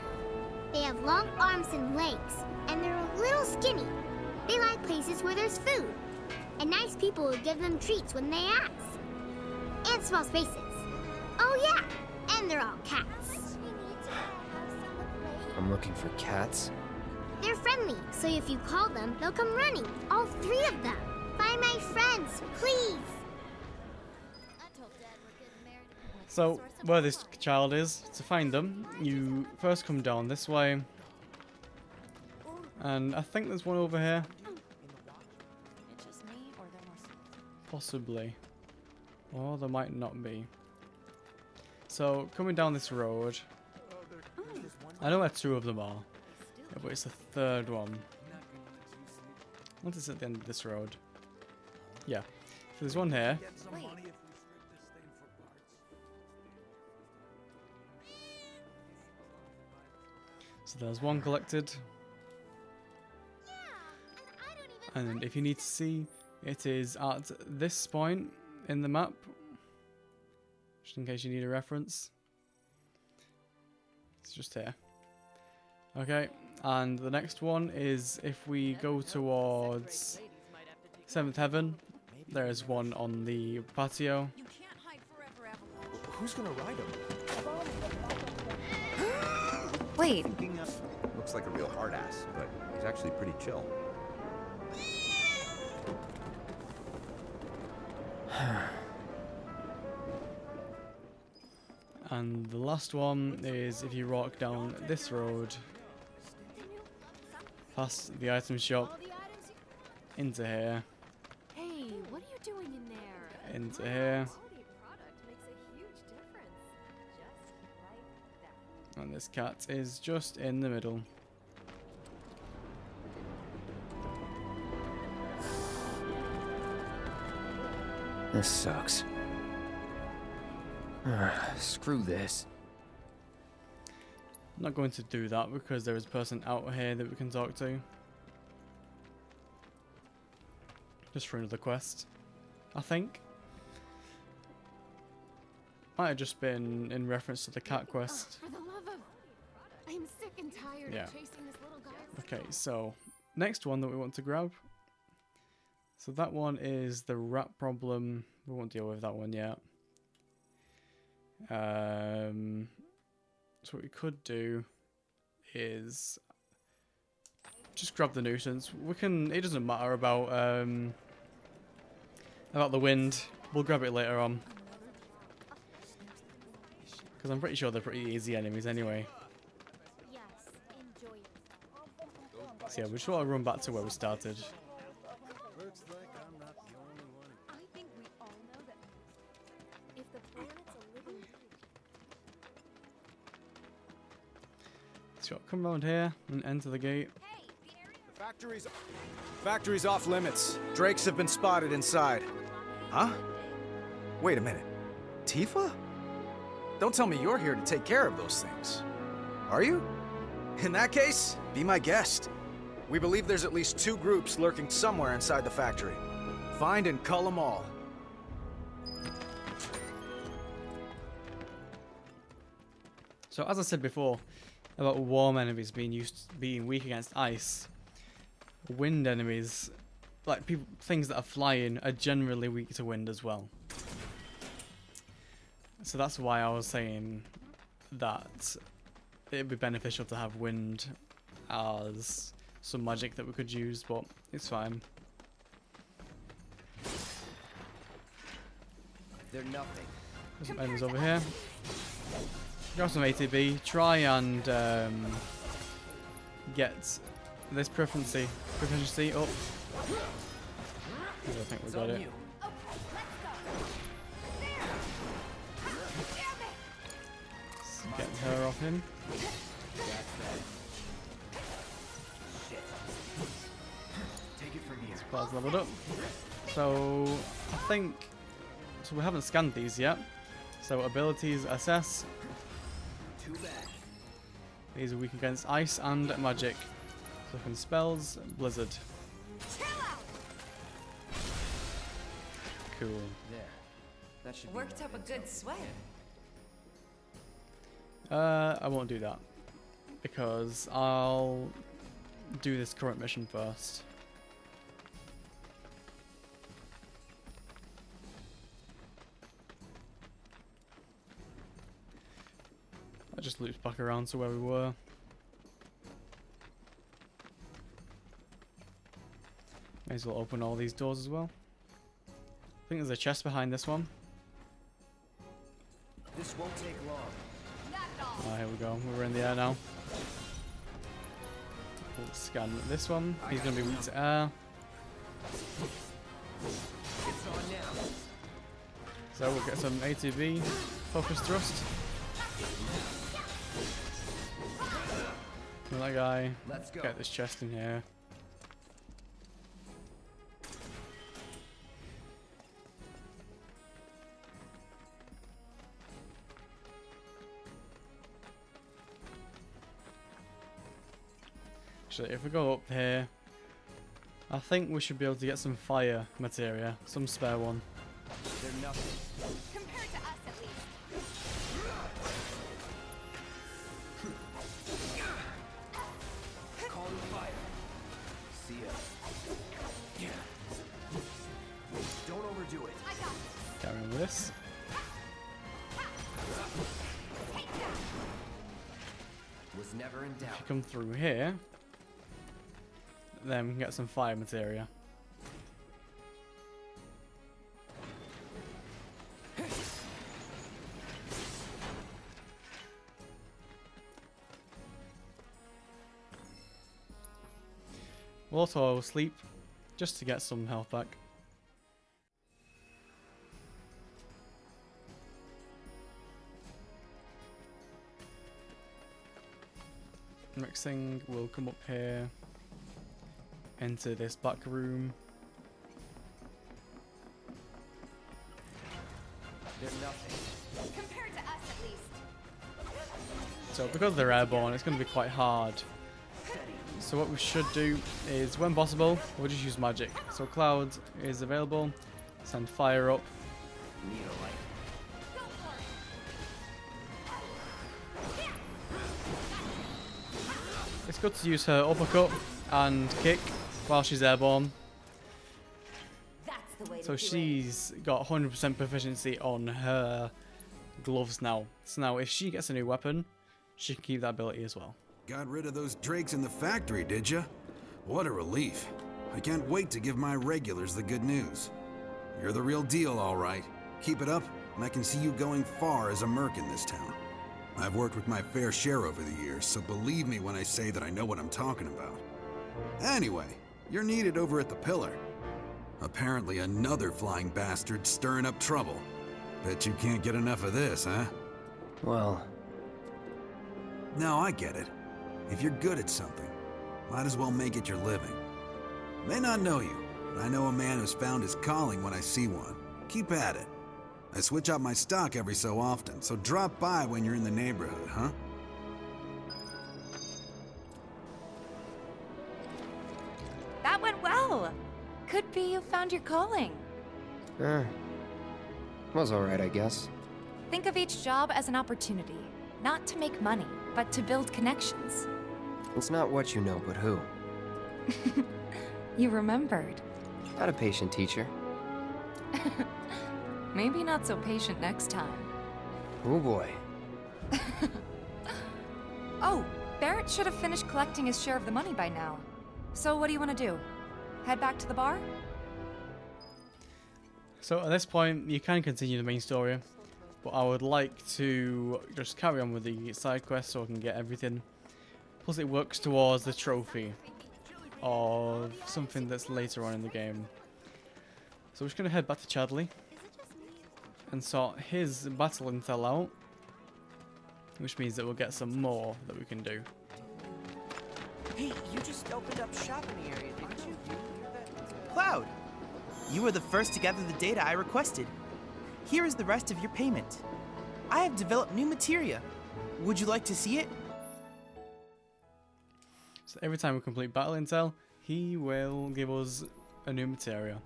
Speaker 5: They have long arms and legs, and they're a little skinny. They like places where there's food, and nice people will give them treats when they ask. And small spaces. Oh yeah, and they're all cats.
Speaker 3: I'm looking for cats.
Speaker 5: They're friendly, so if you call them, they'll come running. All 3 of them. Find my friends, please.
Speaker 1: So, where this child is, to find them, you first come down this way. And I think there's one over here. Possibly. Or there might not be. So, coming down this road, I know where two of them are, but it's the third one. Once it's at the end of this road. Yeah. So there's one here. So there's one collected. And if you need to see, it is at this point in the map. Just in case you need a reference. It's just here. Okay, and the next one is if we go towards 7th Heaven. There is one on the patio.
Speaker 15: Who's gonna ride him?
Speaker 6: Wait.
Speaker 18: Looks like a real hard ass, but he's actually pretty chill.
Speaker 1: And the last one is if you walk down this road, past the item shop, into here,
Speaker 7: Hey, what are you doing in there?
Speaker 1: into here, and this cat is just in the middle.
Speaker 3: This sucks. Screw this.
Speaker 1: I'm not going to do that because there is a person out here that we can talk to. Just for another quest, I think. Might have just been in reference to the cat quest.
Speaker 7: For the love of... I'm sick and tired
Speaker 1: Yeah.
Speaker 7: of chasing this little guy.
Speaker 1: Okay, so next one that we want to grab. So that one is the rat problem. We won't deal with that one yet. So what we could do is just grab the nuisance. We can. It doesn't matter about the wind. We'll grab it later on because I'm pretty sure they're pretty easy enemies anyway. So yeah, we just want to run back to where we started.
Speaker 12: Looks like I'm not the only one.
Speaker 7: I think we all know that if the planet's a living
Speaker 1: So come around here and enter the gate.
Speaker 19: The factory's off limits. Drakes have been spotted inside. Huh? Wait a minute. Tifa? Don't tell me you're here to take care of those things. Are you? In that case, be my guest. We believe there's at least 2 groups lurking somewhere inside the factory. Find and cull them all.
Speaker 1: So as I said before about warm enemies being weak against ice, wind enemies, like things that are flying, are generally weak to wind as well. So that's why I was saying that it'd be beneficial to have wind as some magic that we could use, but it's fine.
Speaker 15: They're nothing.
Speaker 1: There's some enemies over here. Grab some ATB. Try and get this proficiency up. I think we got it. Getting her off him.
Speaker 15: Take it from here.
Speaker 1: Squad's leveled up. So I think so. We haven't scanned these yet. So abilities assess.
Speaker 15: Too bad.
Speaker 1: These are weak against ice and magic. So can spells, blizzard. Cool.
Speaker 15: There. That should
Speaker 6: Worked up a good sweat.
Speaker 1: I won't do that because I'll do this current mission first. I just looped back around to where we were. May as well open all these doors as well. I think there's a chest behind this one.
Speaker 15: This won't take long.
Speaker 1: Oh, here we go. We're in the air now. We'll scan this one. He's going to be weak to air.
Speaker 15: It's on now.
Speaker 1: So we'll get some ATB focus thrust. Kill that guy.
Speaker 15: Let's go.
Speaker 1: Get this chest in here. Actually, if we go up here, I think we should be able to get some fire materia, some spare one.
Speaker 15: They're nothing.
Speaker 6: Compared to us, at least.
Speaker 15: Calling fire. See ya. Don't overdo it.
Speaker 1: Carry on with this.
Speaker 15: Was never in doubt.
Speaker 1: If you come through here, then we can get some fire materia. We'll also sleep just to get some health back. Next thing, we'll come up here into this back room.
Speaker 15: They're nothing.
Speaker 6: Compared to us, at least.
Speaker 1: So because they're airborne, it's going to be quite hard. So what we should do is, when possible, we'll just use magic. So Cloud is available. Send fire up.
Speaker 15: Need a light.
Speaker 1: It's good to use her uppercut and kick while she's airborne.
Speaker 6: That's the way
Speaker 1: So
Speaker 6: to do
Speaker 1: she's got 100% proficiency on her gloves now. So now if she gets a new weapon, she can keep that ability as well.
Speaker 14: Got rid of those drakes in the factory, did ya? What a relief. I can't wait to give my regulars the good news. You're the real deal, all right. Keep it up, and I can see you going far as a merc in this town. I've worked with my fair share over the years, so believe me when I say that I know what I'm talking about. Anyway, you're needed over at the Pillar. Apparently another flying bastard stirring up trouble. Bet you can't get enough of this, huh?
Speaker 3: Well...
Speaker 14: No, I get it. If you're good at something, might as well make it your living. May not know you, but I know a man who's found his calling when I see one. Keep at it. I switch out my stock every so often, so drop by when you're in the neighborhood, huh?
Speaker 6: That went well. Could be you found your calling.
Speaker 3: Was alright, I guess.
Speaker 6: Think of each job as an opportunity, not to make money, but to build connections.
Speaker 3: It's not what you know, but who.
Speaker 6: You remembered.
Speaker 3: Not a patient teacher.
Speaker 6: Maybe not so patient next time.
Speaker 3: Oh boy.
Speaker 6: Oh, Barrett should have finished collecting his share of the money by now. So what do you want to do? Head back to the bar?
Speaker 1: So at this point, you can continue the main story, but I would like to just carry on with the side quest so I can get everything. Plus it works towards the trophy of something that's later on in the game. So we're just going to head back to Chadley and sort his battle intel out, which means that we'll get some more that we can do.
Speaker 16: Hey, you just opened up shop in the area, didn't you? Cloud! You were the first to gather the data I requested. Here is the rest of your payment. I have developed new materia. Would you like to see it?
Speaker 1: So every time we complete battle intel, he will give us a new materia.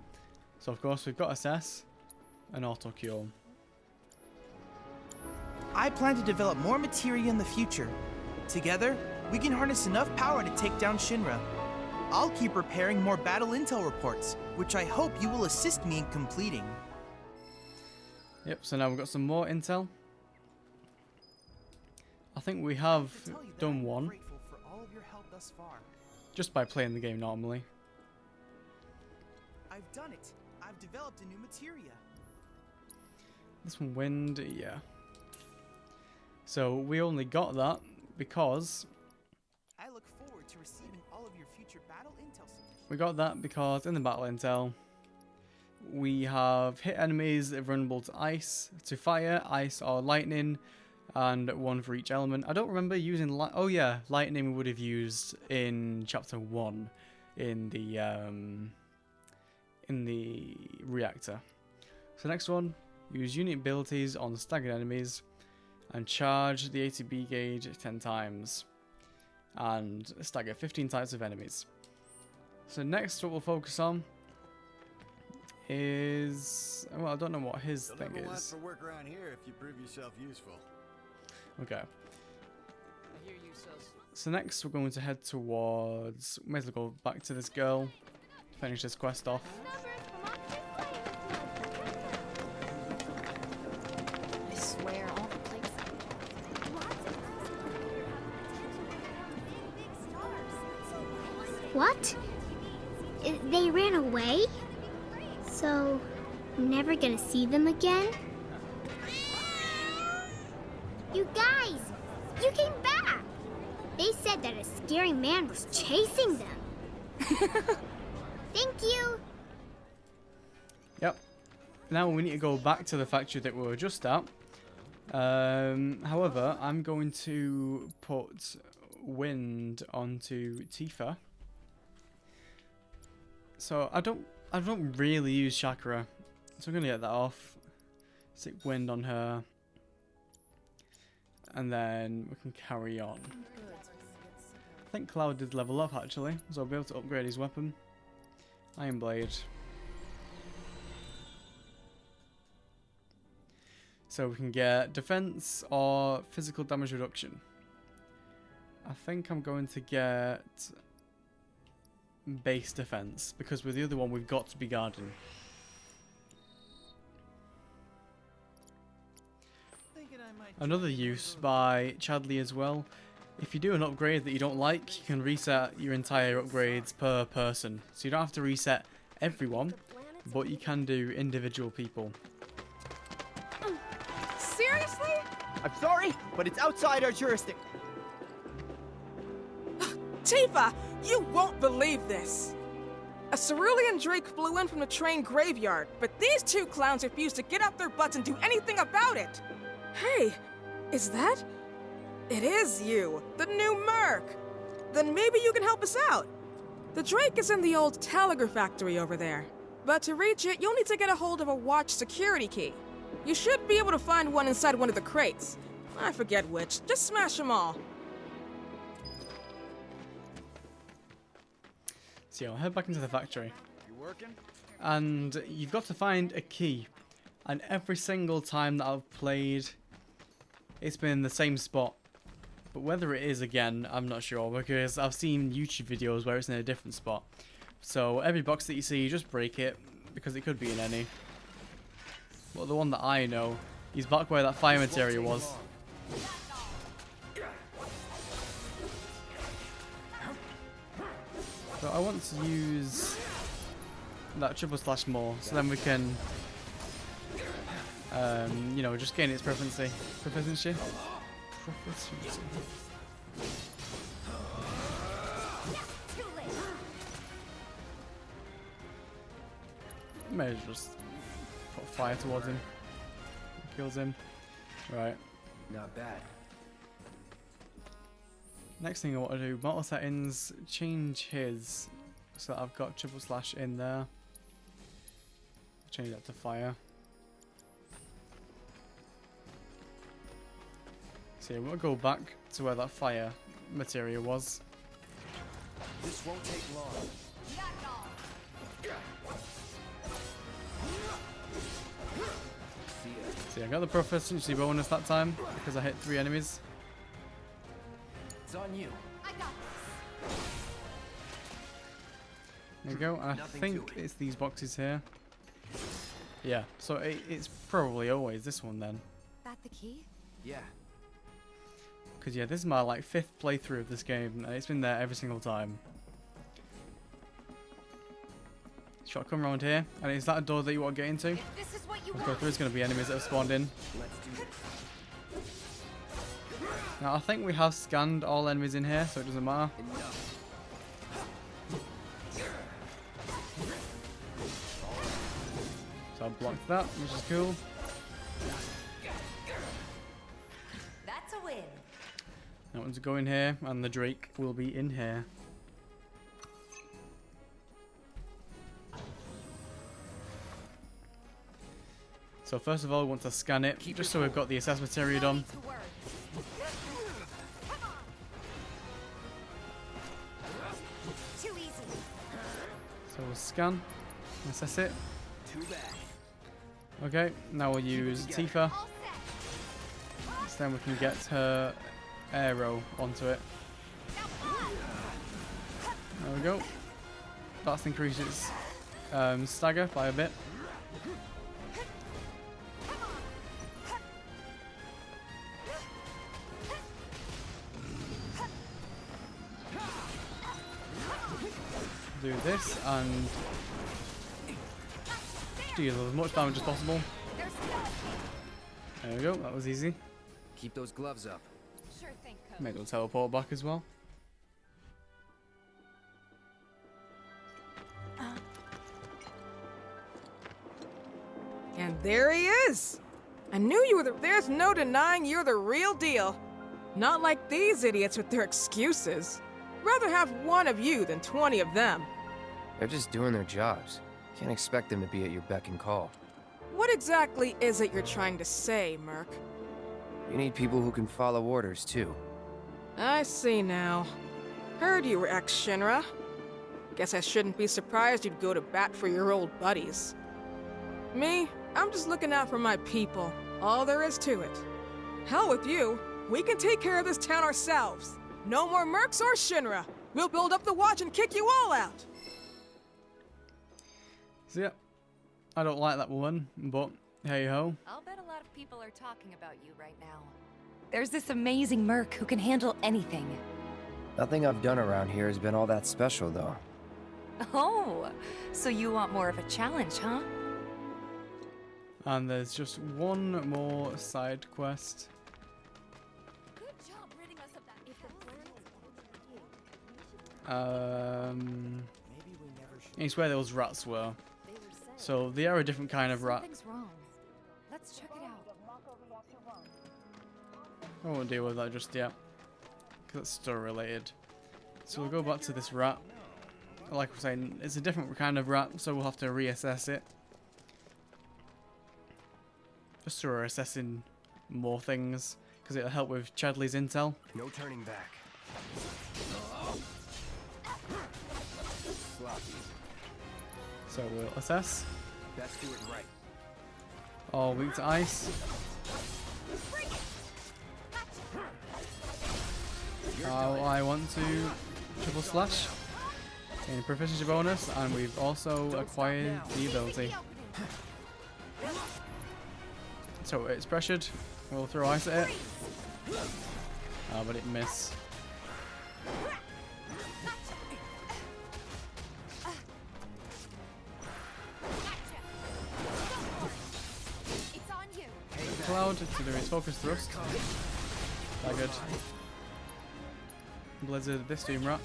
Speaker 1: So of course we've got assess and auto cure.
Speaker 16: I plan to develop more materia in the future. Together, we can harness enough power to take down Shinra. I'll keep preparing more battle intel reports, which I hope you will assist me in completing.
Speaker 1: Yep, so now we've got some more intel. I think we have done one
Speaker 16: For all of your help thus far.
Speaker 1: just by playing the game normally.
Speaker 16: I've done it. I've developed a new materia.
Speaker 1: This one, wind, yeah. So we only got that because
Speaker 16: I look forward to receiving all of your future battle intel submissions.
Speaker 1: we got that because in the battle intel we have hit enemies vulnerable to ice, to fire, ice, or lightning, and one for each element. I don't remember using oh yeah, lightning we would have used in chapter 1 in the reactor. So next one, use unit abilities on staggered enemies and charge the ATB gauge 10 times and stagger 15 types of enemies. So next what we'll focus on is, well, I don't know what his thing is.
Speaker 17: For work around here if you prove yourself useful.
Speaker 1: Okay. So next we're going to head towards, may as well go back to this girl, finish this quest off.
Speaker 6: I swear all the places.
Speaker 5: What? They ran away? So, I'm never gonna see them again? You guys! You came back! They said that a scary man was chasing them. Thank you!
Speaker 1: Yep. Now we need to go back to the factory that we were just at. However, I'm going to put wind onto Tifa. So I don't really use chakra, so I'm gonna get that off. Stick wind on her, and then we can carry on. I think Cloud did level up actually, so I'll be able to upgrade his weapon. Iron Blade. So we can get defense or physical damage reduction. I think I'm going to get base defense, because with the other one we've got to be guarding. Another use by Chadley as well. If you do an upgrade that you don't like, you can reset your entire upgrades per person. So you don't have to reset everyone, but you can do individual people.
Speaker 16: Seriously?
Speaker 20: I'm sorry, but it's outside our jurisdiction.
Speaker 16: Tifa, you won't believe this. A cerulean drake flew in from the train graveyard, but these two clowns refused to get out their butts and do anything about it. Hey, is that? It is you, the new Merc. Then maybe you can help us out. The drake is in the old telegraph factory over there. But to reach it, you'll need to get a hold of a watch security key. You should be able to find one inside one of the crates. I forget which. Just smash them all.
Speaker 1: So I'll head back into the factory.
Speaker 17: You working?
Speaker 1: And you've got to find a key. And every single time that I've played, it's been in the same spot. But whether it is again, I'm not sure, because I've seen YouTube videos where it's in a different spot. So every box that you see, just break it, because it could be in any. But the one that I know is back where that fire material was. So I want to use that triple slash more, so then we can, you know, just gain its proficiency. Proficiency. May as well just put fire towards him. Kills him. Right.
Speaker 3: Not bad.
Speaker 1: Next thing I want to do, model settings, change his so that I've got triple slash in there. Change that to fire. So yeah, we'll go back to where that fire material was.
Speaker 20: This won't take long.
Speaker 1: See, I got the proficiency bonus that time because I hit 3 enemies.
Speaker 20: It's on you.
Speaker 1: There you go, and I think it's these boxes here. Yeah, so it's probably always this one then.
Speaker 6: That the key?
Speaker 20: Yeah.
Speaker 1: Because yeah, this is my like 5th playthrough of this game, and it's been there every single time. Shall I come around here? And is that a door that you want to get into? Let's go through. There's going to be enemies that have spawned in. Now I think we have scanned all enemies in here, so it doesn't matter. So I blocked that, which is cool.
Speaker 6: That's a win.
Speaker 1: That one's going here, and the Drake will be in here. So first of all, we want to scan it, just so we've got the assessment period on.
Speaker 6: Too easy.
Speaker 1: So we'll scan, assess it. Okay, now we'll use Tifa. So then we can get her arrow onto it. There we go. That's increased its stagger by a bit. Do this and deal as much damage as possible. There we go, that was easy.
Speaker 20: Keep those gloves up.
Speaker 6: Sure thing, Coach.
Speaker 1: Maybe we'll teleport back as well.
Speaker 21: And there he is! I knew you were there's no denying you're the real deal. Not like these idiots with their excuses. Rather have one of you than 20 of them.
Speaker 3: They're just doing their jobs. Can't expect them to be at your beck and call.
Speaker 21: What exactly is it you're trying to say, Merc?
Speaker 3: You need people who can follow orders, too.
Speaker 21: I see now. Heard you were ex-Shinra. Guess I shouldn't be surprised you'd go to bat for your old buddies. Me, I'm just looking out for my people. All there is to it. Hell with you. We can take care of this town ourselves. No more Mercs or Shinra. We'll build up the watch and kick you all out.
Speaker 1: So yeah, I don't like that woman, but hey ho.
Speaker 6: I'll bet a lot of people are talking about you right now. There's this amazing Merc who can handle anything.
Speaker 3: Nothing I've done around here has been all that special, though.
Speaker 6: Oh, so you want more of a challenge, huh?
Speaker 1: And there's just one more side quest.
Speaker 6: Good job ridding us of that.
Speaker 1: It's where those rats were. So they are a different kind of rat.
Speaker 6: Something's wrong. Let's check it out.
Speaker 1: I won't deal with that just yet, because it's still related. So we'll go back to this rat. Like we're saying, it's a different kind of rat, so we'll have to reassess it. Just so we're assessing more things, because it'll help with Chadley's intel.
Speaker 20: No turning back.
Speaker 1: So we'll assess.
Speaker 20: Best do it right.
Speaker 1: All weak to ice. I want to triple slash. Gain proficiency bonus, and we've also acquired the ability. So it's pressured. We'll throw ice at it. Oh, but it missed. Cloud to do his focus thrust. That good. Blizzard this Doom Rat.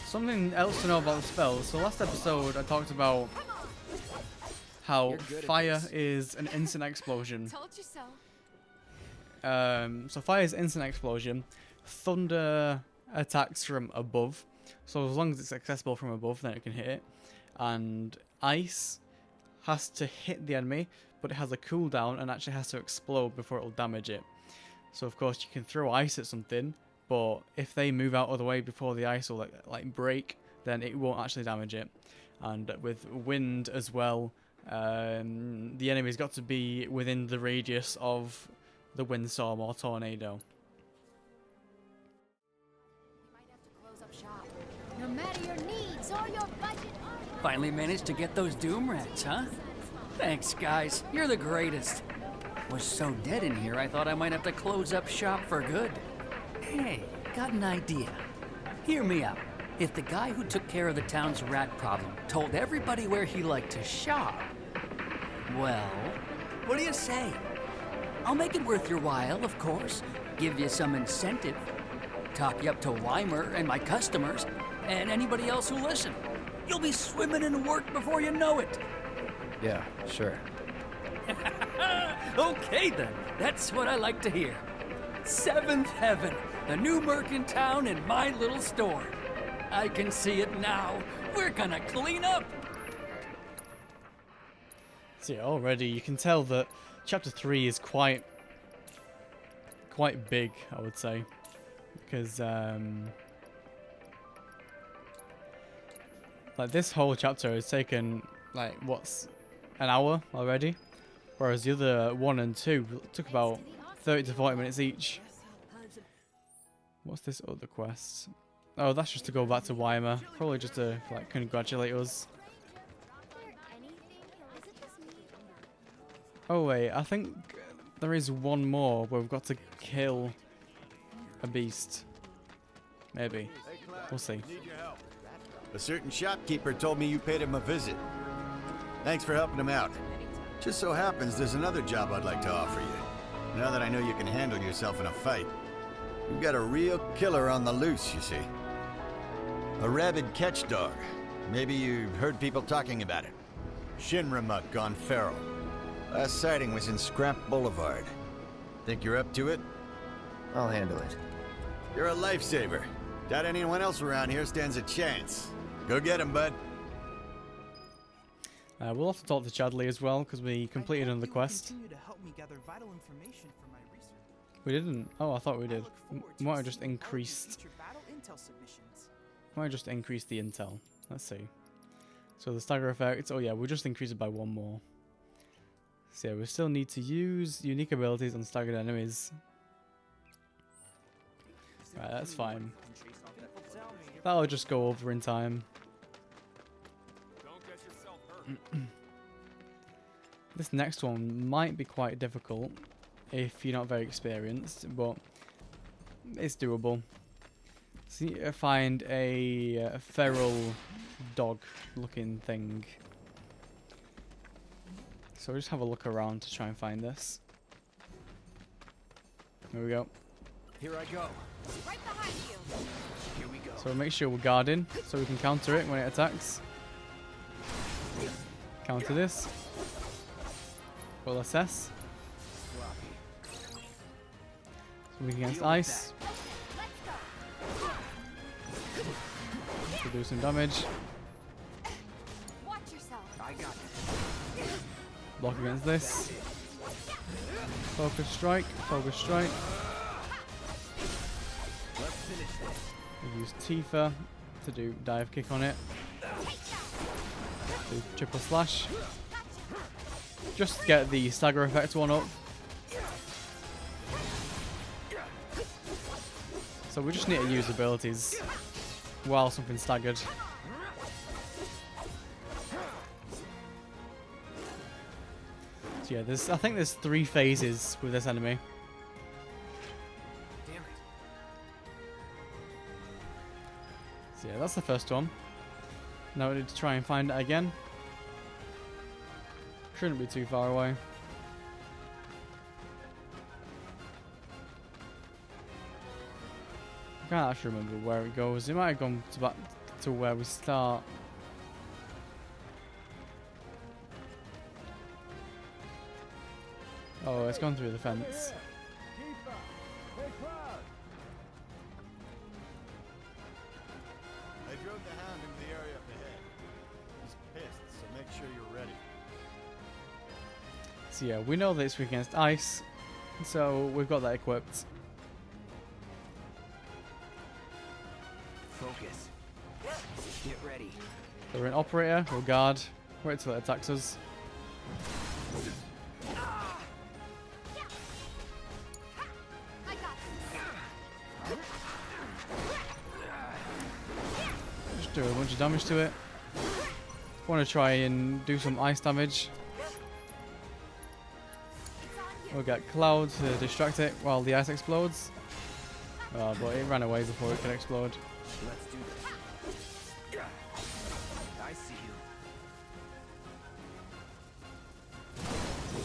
Speaker 1: Something else to know about the spells. So last episode I talked about how fire is an instant explosion.
Speaker 6: Told you so.
Speaker 1: So fire is instant explosion. Thunder attacks from above. So as long as it's accessible from above, then it can hit it. And ice has to hit the enemy, but it has a cooldown and actually has to explode before it will damage it. So of course you can throw ice at something, but if they move out of the way before the ice will like break, then it won't actually damage it. And with wind as well, the enemy's got to be within the radius of the windstorm or tornado.
Speaker 5: No matter your needs or your budget.
Speaker 10: Finally managed to get those Doom Rats, huh? Thanks, guys. You're the greatest. Was so dead in here, I thought I might have to close up shop for good. Hey, got an idea. Hear me out. If the guy who took care of the town's rat problem told everybody where he liked to shop, well, what do you say? I'll make it worth your while, of course. Give you some incentive. Talk you up to Weimer and my customers, and anybody else who listen. You'll be swimming in work before you know it.
Speaker 3: Yeah, sure.
Speaker 10: Okay then, that's what I like to hear. Seventh Heaven, the new merc in town and my little store. I can see it now. We're gonna clean up.
Speaker 1: So yeah, already you can tell that chapter 3 is quite big, I would say, because like this whole chapter has taken like what's an hour already, whereas the other 1 and 2 took about 30 to 40 minutes each. What's this other quest? Oh, that's just to go back to Weimar, probably just to like congratulate us. Oh wait, I think there is one more where we've got to kill a beast. Maybe. We'll see.
Speaker 17: A certain shopkeeper told me you paid him a visit. Thanks for helping him out. Just so happens there's another job I'd like to offer you. Now that I know you can handle yourself in a fight. You've got a real killer on the loose, you see. A rabid catch dog. Maybe you've heard people talking about it. Shinra muck gone feral. Last sighting was in Scrap Boulevard. Think you're up to it?
Speaker 3: I'll handle it.
Speaker 17: You're a lifesaver. Doubt anyone else around here stands a chance. Go get him, bud.
Speaker 1: We'll have to talk to Chadley as well, because we completed another quest. We didn't. Oh, I thought we did. Might have just increased. Might have just increased the intel. Let's see. So the stagger effect. Oh yeah, we'll just increase it by 1 more. So yeah, we still need to use unique abilities on staggered enemies. Right, that's fine. That'll just go over in time. This next one might be quite difficult if you're not very experienced, but it's doable. So you need to find a feral dog looking thing. So we'll just have a look around to try and find this. There we go.
Speaker 20: Here I go. Right behind you. Here we go.
Speaker 1: So make sure we're guarding so we can counter it when it attacks. Counter this. We'll assess. So weak against ice. We'll do some damage.
Speaker 5: Watch yourself.
Speaker 20: I got it.
Speaker 1: Block against this. Focus strike. Focus strike.
Speaker 20: Let's finish this.
Speaker 1: We'll use Tifa to do dive kick on it. Do triple slash. Just to get the stagger effect one up. So we just need to use abilities while something's staggered. So yeah, I think there's 3 phases with this enemy.
Speaker 20: Damn it.
Speaker 1: So yeah, that's the first one. Now we need to try and find it again. Shouldn't be too far away. I can't actually remember where it goes. It might have gone to back to where we start. Oh, it's gone through the fence.
Speaker 17: I drove the hound into the area up ahead. He's pissed, so make sure you're ready.
Speaker 1: So yeah, we know that it's weak against ice, so we've got that equipped.
Speaker 20: Focus. Get ready.
Speaker 1: So we're an operator, we'll guard, wait till it attacks us. Just do a bunch of damage to it. Want to try and do some ice damage. We'll get Cloud to distract it while the ice explodes. But it ran away before it could explode.
Speaker 20: Let's do this. I see you.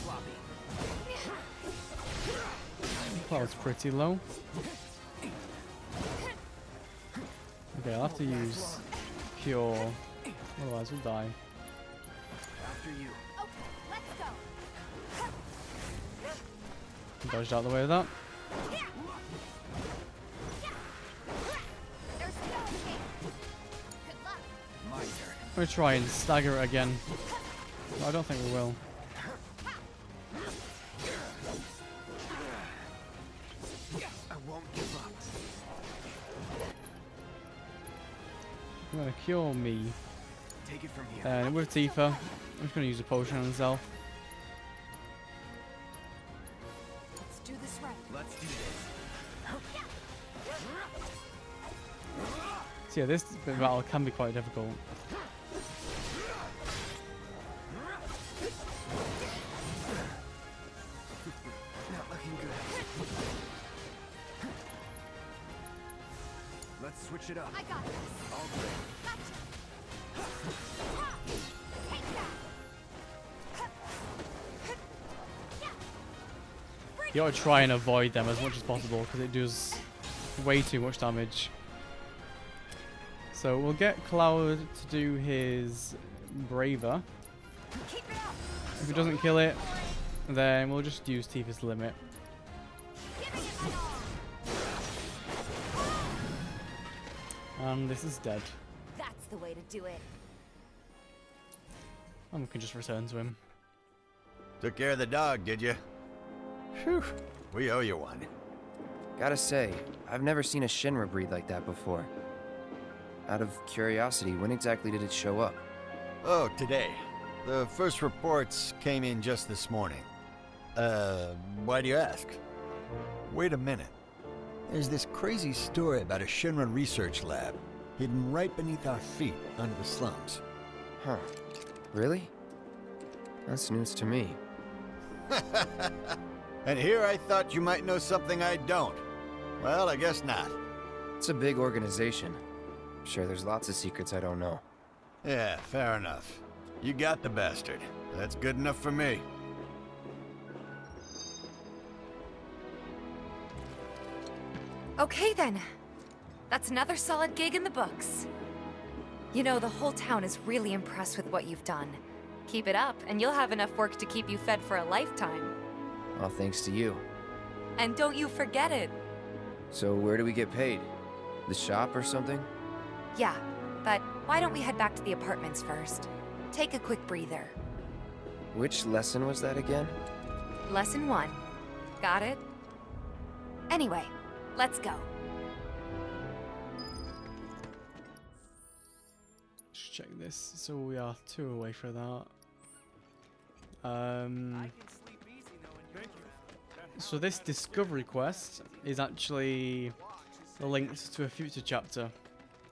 Speaker 20: Floppy.
Speaker 1: Cloud's pretty low. Okay, I'll have to use Cure Otherwise we'll die.
Speaker 15: After you.
Speaker 6: Okay, let's go.
Speaker 1: Dodged out the way of that.
Speaker 6: There's no escape. Good luck.
Speaker 15: My turn.
Speaker 1: We'll try and stagger it again. But I don't think we will.
Speaker 15: I won't give up.
Speaker 1: You're gonna cure me.
Speaker 15: Take it from here.
Speaker 1: And with Tifa, I'm just gonna use a potion on himself.
Speaker 6: Let's do this right.
Speaker 15: Let's do this.
Speaker 1: So yeah, this bit of battle can be quite difficult.
Speaker 15: Not looking good. Let's switch it up.
Speaker 6: I got this.
Speaker 15: All good.
Speaker 6: Gotcha. Take that.
Speaker 1: You gotta try and avoid them as much as possible because it does way too much damage. So we'll get Cloud to do his Braver. If it doesn't kill it, then we'll just use Tifa's Limit. And this is dead.
Speaker 6: That's the way to do it.
Speaker 1: And we can just return to him.
Speaker 17: Took care of the dog, did you? Phew. We owe you one.
Speaker 3: Gotta say, I've never seen a Shinra breed like that before. Out of curiosity, when exactly did it show up?
Speaker 17: Oh, today. The first reports came in just this morning. Why do you ask? Wait a minute. There's this crazy story about a Shinra research lab hidden right beneath our feet under the slums.
Speaker 3: Huh. Really? That's news to me.
Speaker 17: And here I thought you might know something I don't. Well, I guess not.
Speaker 3: It's a big organization. Sure, there's lots of secrets I don't know.
Speaker 17: Yeah, fair enough. You got the bastard. That's good enough for me.
Speaker 6: Okay then. That's another solid gig in the books. You know, the whole town is really impressed with what you've done. Keep it up, and you'll have enough work to keep you fed for a lifetime.
Speaker 3: All thanks to you.
Speaker 6: And don't you forget it.
Speaker 3: So where do we get paid? The shop or something?
Speaker 6: Yeah, but why don't we head back to the apartments first? Take a quick breather.
Speaker 3: Which lesson was that again?
Speaker 6: Lesson 1. Got it? Anyway, let's go.
Speaker 1: Let's check this. So we are 2 away for that. So this discovery quest is actually linked to a future chapter.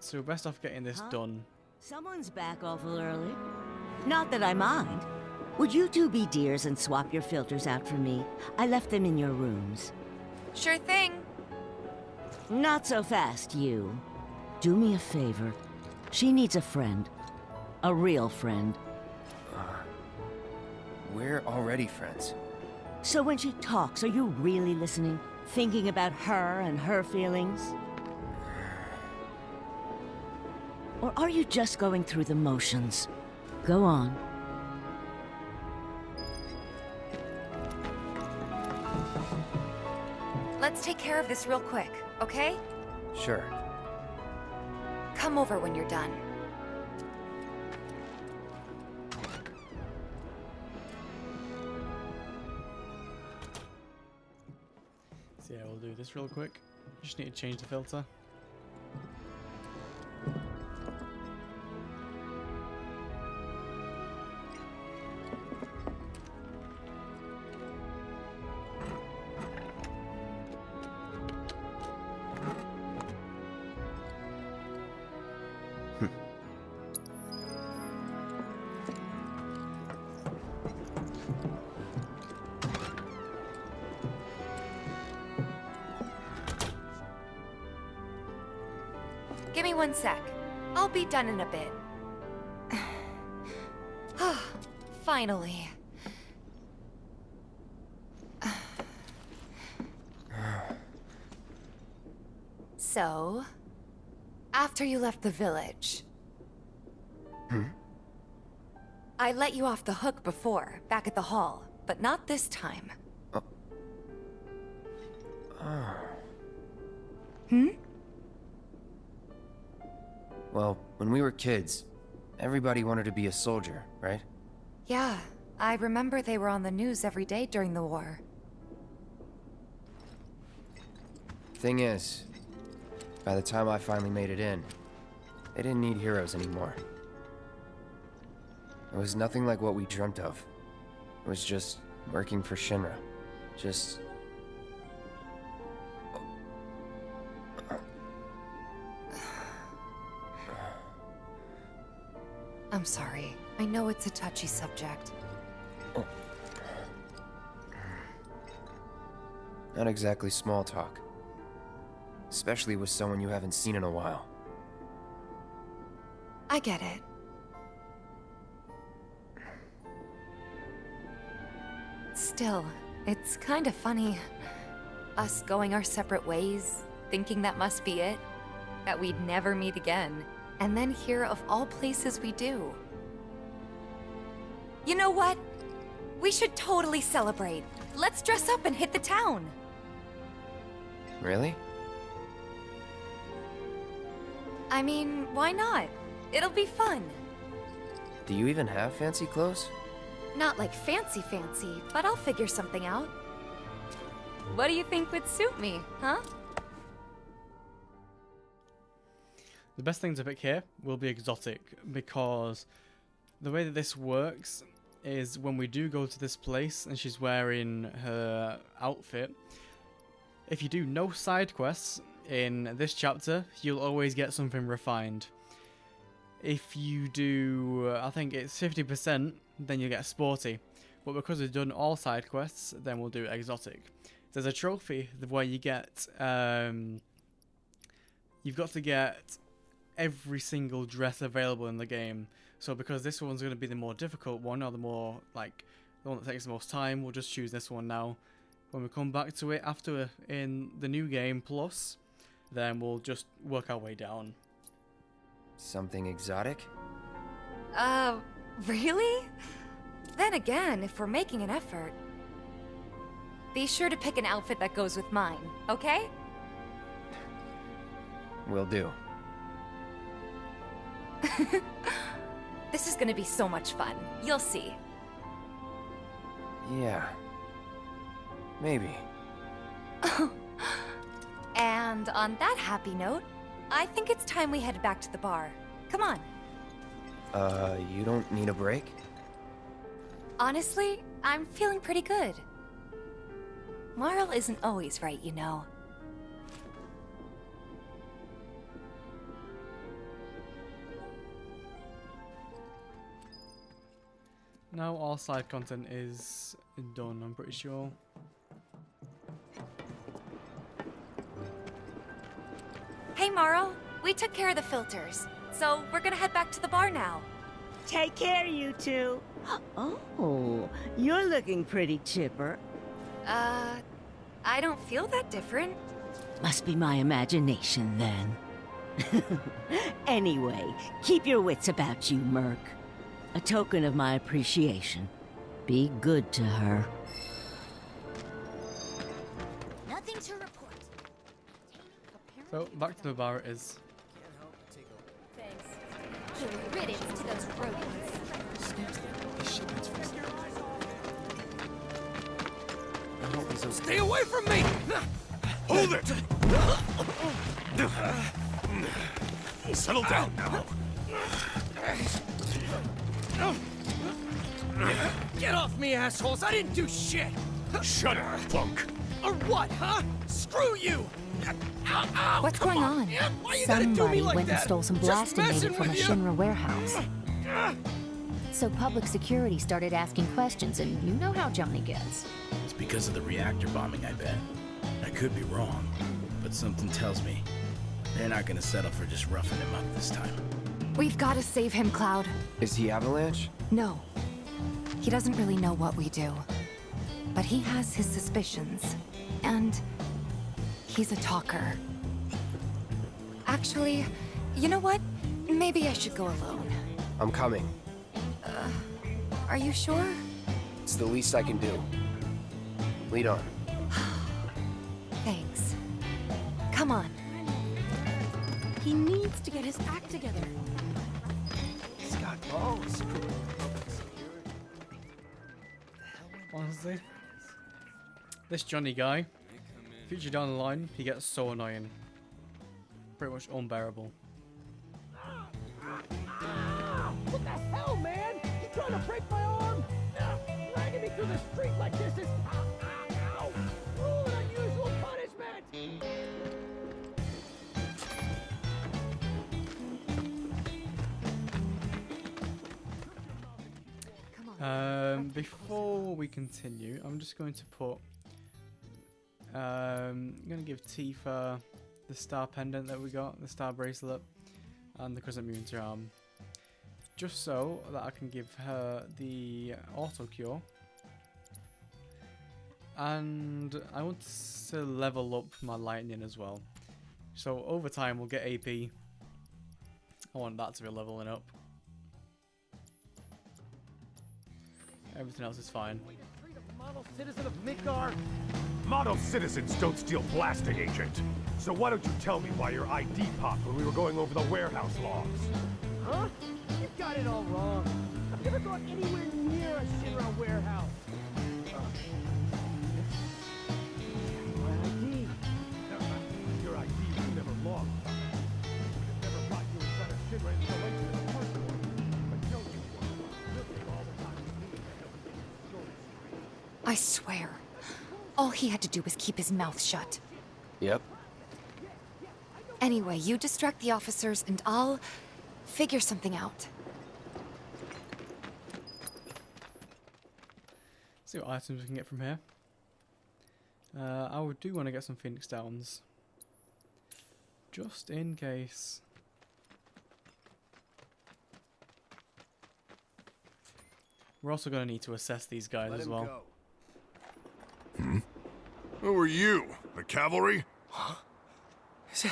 Speaker 1: So we're best off getting this done.
Speaker 9: Someone's back awful early. Not that I mind. Would you two be dears and swap your filters out for me? I left them in your rooms.
Speaker 6: Sure thing.
Speaker 9: Not so fast, you. Do me a favor. She needs a friend. A real friend.
Speaker 3: We're already friends.
Speaker 9: So when she talks, are you really listening? Thinking about her and her feelings? Or are you just going through the motions? Go on.
Speaker 6: Let's take care of this real quick, okay?
Speaker 3: Sure.
Speaker 6: Come over when you're done.
Speaker 1: So yeah, we'll do this real quick. Just need to change the filter.
Speaker 6: Give me 1 sec. I'll be done in a bit. Finally. So, after you left the village... I let you off the hook before, back at the hall, but not this time. Hmm?
Speaker 3: Well, when we were kids, everybody wanted to be a soldier, right?
Speaker 6: Yeah, I remember they were on the news every day during the war.
Speaker 3: Thing is, by the time I finally made it in, they didn't need heroes anymore. It was nothing like what we dreamt of. It was just working for Shinra. Just...
Speaker 6: I'm sorry. I know it's a touchy subject.
Speaker 3: Not exactly small talk. Especially with someone you haven't seen in a while.
Speaker 6: I get it. Still, it's kind of funny. Us going our separate ways, thinking that must be it. That we'd never meet again. And then here, of all places, we do. You know what? We should totally celebrate. Let's dress up and hit the town.
Speaker 3: Really?
Speaker 6: I mean, why not? It'll be fun.
Speaker 3: Do you even have fancy clothes?
Speaker 6: Not like fancy, but I'll figure something out. What do you think would suit me, huh?
Speaker 1: The best thing to pick here will be exotic, because the way that this works is when we do go to this place and she's wearing her outfit, if you do no side quests in this chapter, you'll always get something refined. If you do, I think it's 50%, then you get sporty. But because we've done all side quests, then we'll do exotic. There's a trophy where you get, you've got to get every single dress available in the game. So because this one's going to be the more difficult one, or the more, like, the one that takes the most time, we'll just choose this one now. When we come back to it after in the new game plus, then we'll just work our way down.
Speaker 3: Something exotic?
Speaker 6: Really? Then again, if we're making an effort, be sure to pick an outfit that goes with mine, okay?
Speaker 3: Will do.
Speaker 6: This is gonna be so much fun. You'll see.
Speaker 3: Yeah. Maybe.
Speaker 6: And on that happy note, I think it's time we headed back to the bar. Come on.
Speaker 3: You don't need a break?
Speaker 6: Honestly, I'm feeling pretty good. Marl isn't always right, you know.
Speaker 1: Now all side content is done, I'm pretty sure.
Speaker 6: Hey Marl, we took care of the filters, so we're gonna head back to the bar now.
Speaker 9: Take care, you two. Oh, you're looking pretty chipper.
Speaker 6: I don't feel that different.
Speaker 9: Must be my imagination, then. Anyway, keep your wits about you, Merc. A token of my appreciation. Be good to her.
Speaker 5: Nothing to report.
Speaker 1: So, back to the bar it is.
Speaker 5: Thanks. Give riddance to those rodents.
Speaker 11: Stay away from me!
Speaker 2: Hold it! Settle down now.
Speaker 11: Get off me, assholes! I didn't do shit!
Speaker 2: Shut up, punk!
Speaker 11: Or what, huh? Screw you! Ow, ow,
Speaker 6: What's going on?
Speaker 11: Why you gotta do me
Speaker 8: Somebody
Speaker 11: like
Speaker 8: went
Speaker 11: that?
Speaker 8: and stole some
Speaker 11: Just
Speaker 8: blasting data
Speaker 11: messing
Speaker 8: from a
Speaker 11: with you.
Speaker 8: Shinra warehouse. So public security started asking questions, and you know how Johnny gets.
Speaker 22: It's because of the reactor bombing, I bet. I could be wrong, but something tells me they're not gonna settle for just roughing him up this time.
Speaker 6: We've got to save him, Cloud.
Speaker 3: Is he Avalanche?
Speaker 6: No. He doesn't really know what we do. But he has his suspicions. And he's a talker. Actually, you know what? Maybe I should go alone.
Speaker 3: I'm coming.
Speaker 6: Are you sure?
Speaker 3: It's the least I can do. Lead on.
Speaker 6: Thanks. Come on.
Speaker 7: He needs to get his act together.
Speaker 20: He's got balls.
Speaker 1: Honestly, this Johnny guy, future down the line, he gets so annoying. Pretty much unbearable.
Speaker 4: What the hell, man? You trying to break my arm? Dragging me through the street like this is... Ow! Cruel and unusual punishment!
Speaker 1: Before we continue, I'm just going to put... I'm going to give Tifa the star pendant that we got, the star bracelet, and the crescent moon charm. Just so that I can give her the auto cure. And I want to level up my lightning as well. So over time we'll get AP. I want that to be leveling up. Everything else is fine.
Speaker 4: Model citizen of Midgar?
Speaker 13: Model citizens don't steal blasting, Agent. So why don't you tell me why your ID popped when we were going over the warehouse logs?
Speaker 4: Huh? You've got it all wrong. I've never gone anywhere near a Shinra warehouse. My ID.
Speaker 13: Your ID was never logged. I've never brought you inside a Shinra installation in the first place. But no, you weren't. Living all the time you need to help you get the story straight.
Speaker 6: I swear. All he had to do was keep his mouth shut.
Speaker 3: Yep.
Speaker 6: Anyway, you distract the officers and I'll figure something out.
Speaker 1: See what items we can get from here. I do want to get some Phoenix Downs. Just in case. We're also going to need to assess these guys as well.
Speaker 2: Who are you? The cavalry?
Speaker 20: Huh? Is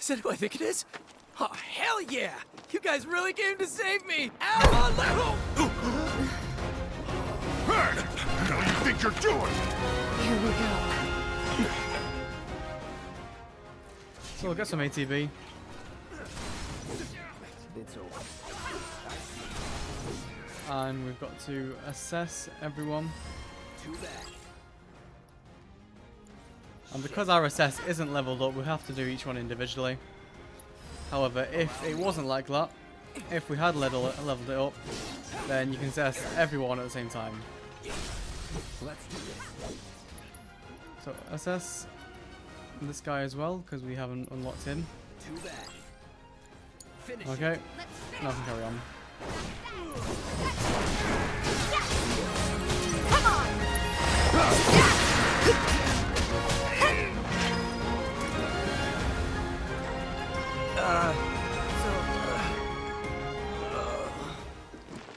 Speaker 20: that who I think it is? Oh, hell yeah! You guys really came to save me! Ow!
Speaker 2: Hey! What do you think you're doing?
Speaker 6: Here we go.
Speaker 1: So we'll get some ATB. And we've got to assess everyone. And because our assess isn't leveled up, we have to do each one individually. However, if it wasn't like that, if we had leveled it up, then you can assess everyone at the same time. So assess this guy as well, because we haven't unlocked him. Okay, now I can carry on.
Speaker 5: Come on!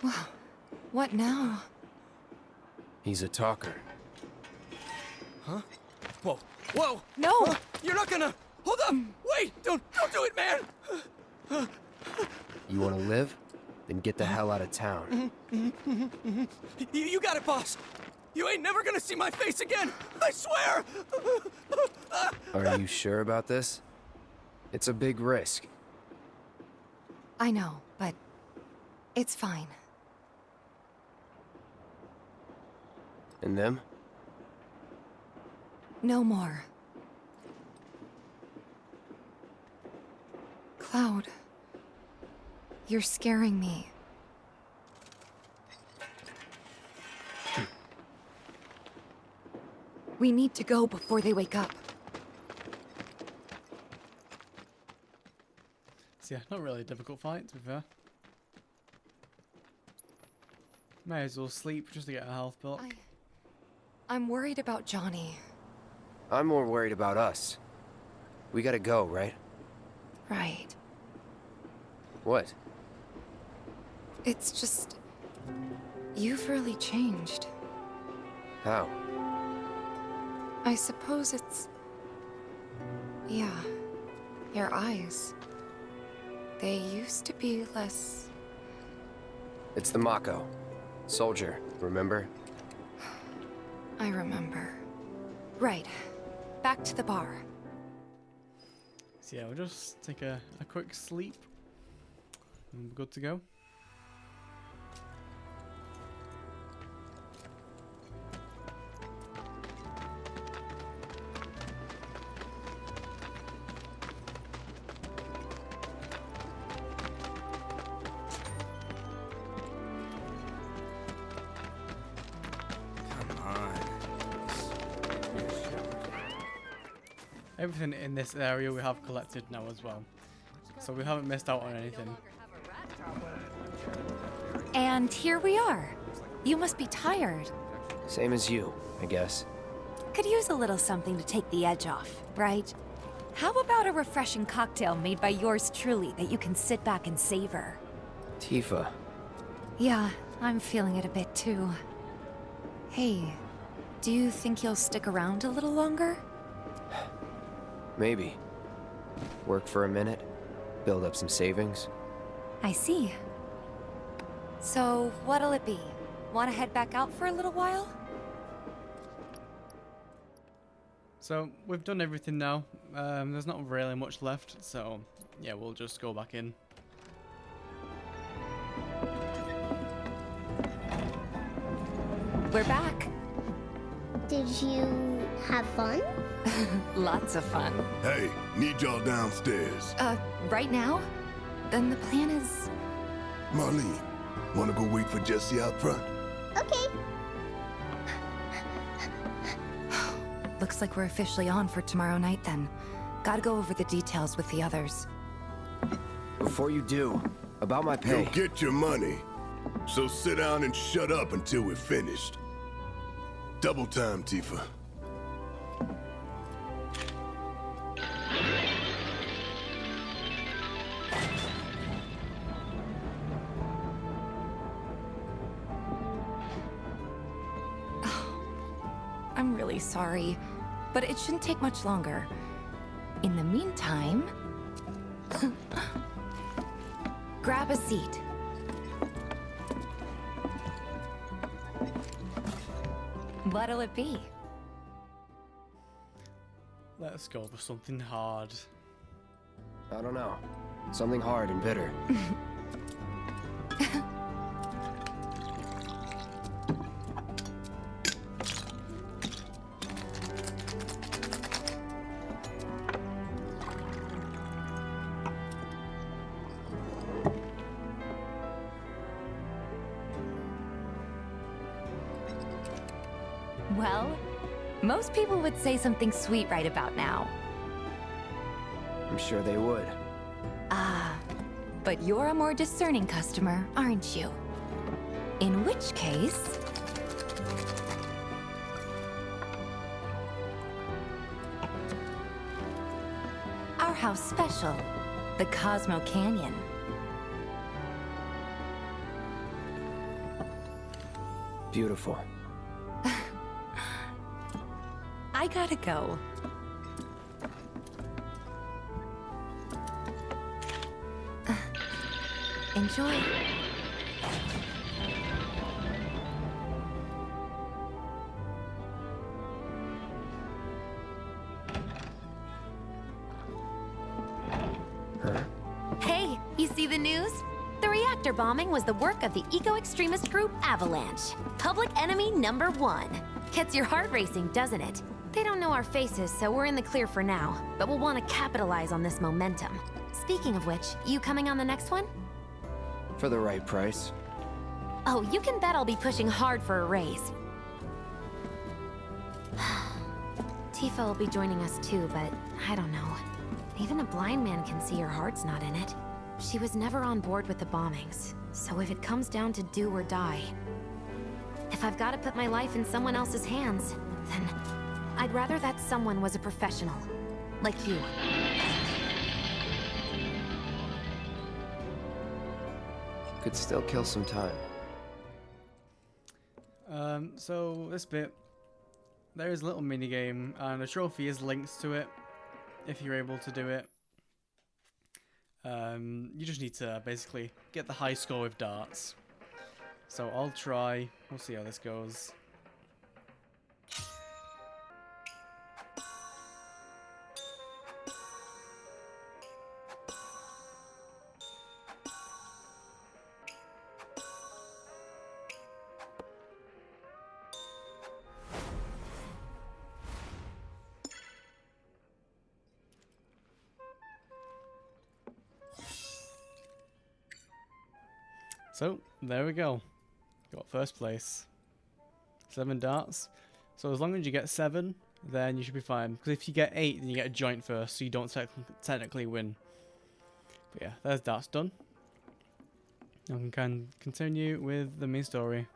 Speaker 6: Wow. What now?
Speaker 3: He's a talker.
Speaker 20: Huh? Whoa! Whoa!
Speaker 6: No!
Speaker 20: Huh? You're not gonna... Hold up! Wait! Don't do it, man!
Speaker 3: You want to live? Then get the hell out of town.
Speaker 20: You got it, boss! You ain't never gonna see my face again! I swear!
Speaker 3: Are you sure about this? It's a big risk.
Speaker 6: I know, but it's fine.
Speaker 3: And them?
Speaker 6: No more. Cloud, you're scaring me. We need to go before they wake up.
Speaker 1: So yeah, not really a difficult fight, to be fair. May as well sleep just to get our health built.
Speaker 6: I'm worried about Johnny.
Speaker 3: I'm more worried about us. We gotta go, right?
Speaker 6: Right.
Speaker 3: What?
Speaker 6: It's just... you've really changed.
Speaker 3: How?
Speaker 6: I suppose it's... yeah. Your eyes. They used to be less...
Speaker 3: It's the Mako. Soldier, remember?
Speaker 6: I remember. Right. Back to the bar.
Speaker 1: So yeah, we'll just take a quick sleep. And we're good to go. Everything in this area we have collected now as well, so we haven't missed out on anything.
Speaker 6: And here we are. You must be tired.
Speaker 3: Same as you, I guess.
Speaker 6: Could use a little something to take the edge off, right? How about a refreshing cocktail made by yours truly that you can sit back and savor?
Speaker 3: Tifa.
Speaker 6: Yeah, I'm feeling it a bit too. Hey, do you think you'll stick around a little longer?
Speaker 3: Maybe. Work for a minute, build up some savings.
Speaker 6: I see. So, what'll it be? Want to head back out for a little while?
Speaker 1: So we've done everything now. There's not really much left, so yeah, we'll just go back in.
Speaker 6: We're back.
Speaker 5: Did you have fun?
Speaker 6: Lots of fun.
Speaker 12: Hey, need y'all downstairs.
Speaker 6: Right now? Then the plan is...
Speaker 12: Marlene, wanna go wait for Jesse out front?
Speaker 5: Okay.
Speaker 6: Looks like we're officially on for tomorrow night then. Gotta go over the details with the others.
Speaker 3: Before you do, about my pay.
Speaker 12: You'll get your money. So sit down and shut up until we're finished. Double time, Tifa.
Speaker 6: I'm really sorry, but it shouldn't take much longer. In the meantime... grab a seat. What'll it be?
Speaker 1: Let's go for something hard.
Speaker 3: I don't know. Something hard and bitter.
Speaker 6: Well, most people would say something sweet right about now.
Speaker 3: I'm sure they would.
Speaker 6: Ah, but you're a more discerning customer, aren't you? In which case... our house special, the Cosmo Canyon.
Speaker 3: Beautiful.
Speaker 6: I gotta go. Enjoy.
Speaker 8: Hey, you see the news? The reactor bombing was the work of the eco-extremist group Avalanche. Public enemy #1. Gets your heart racing, doesn't it? They don't know our faces, so we're in the clear for now. But we'll want to capitalize on this momentum. Speaking of which, you coming on the next one?
Speaker 3: For the right price.
Speaker 8: Oh, you can bet I'll be pushing hard for a raise. Tifa will be joining us too, but I don't know. Even a blind man can see her heart's not in it. She was never on board with the bombings, so if it comes down to do or die... if I've got to put my life in someone else's hands, then I'd rather that someone was a professional. Like you.
Speaker 3: Could still kill some time.
Speaker 1: So this bit, there is a little mini game, and a trophy is linked to it. If you're able to do it, you just need to basically get the high score with darts. So I'll try. We'll see how this goes. So, there we go. Got first place. 7 darts. So as long as you get 7, then you should be fine. Because if you get 8, then you get a joint first, so you don't technically win. But yeah, there's darts done. Now we can continue with the main story.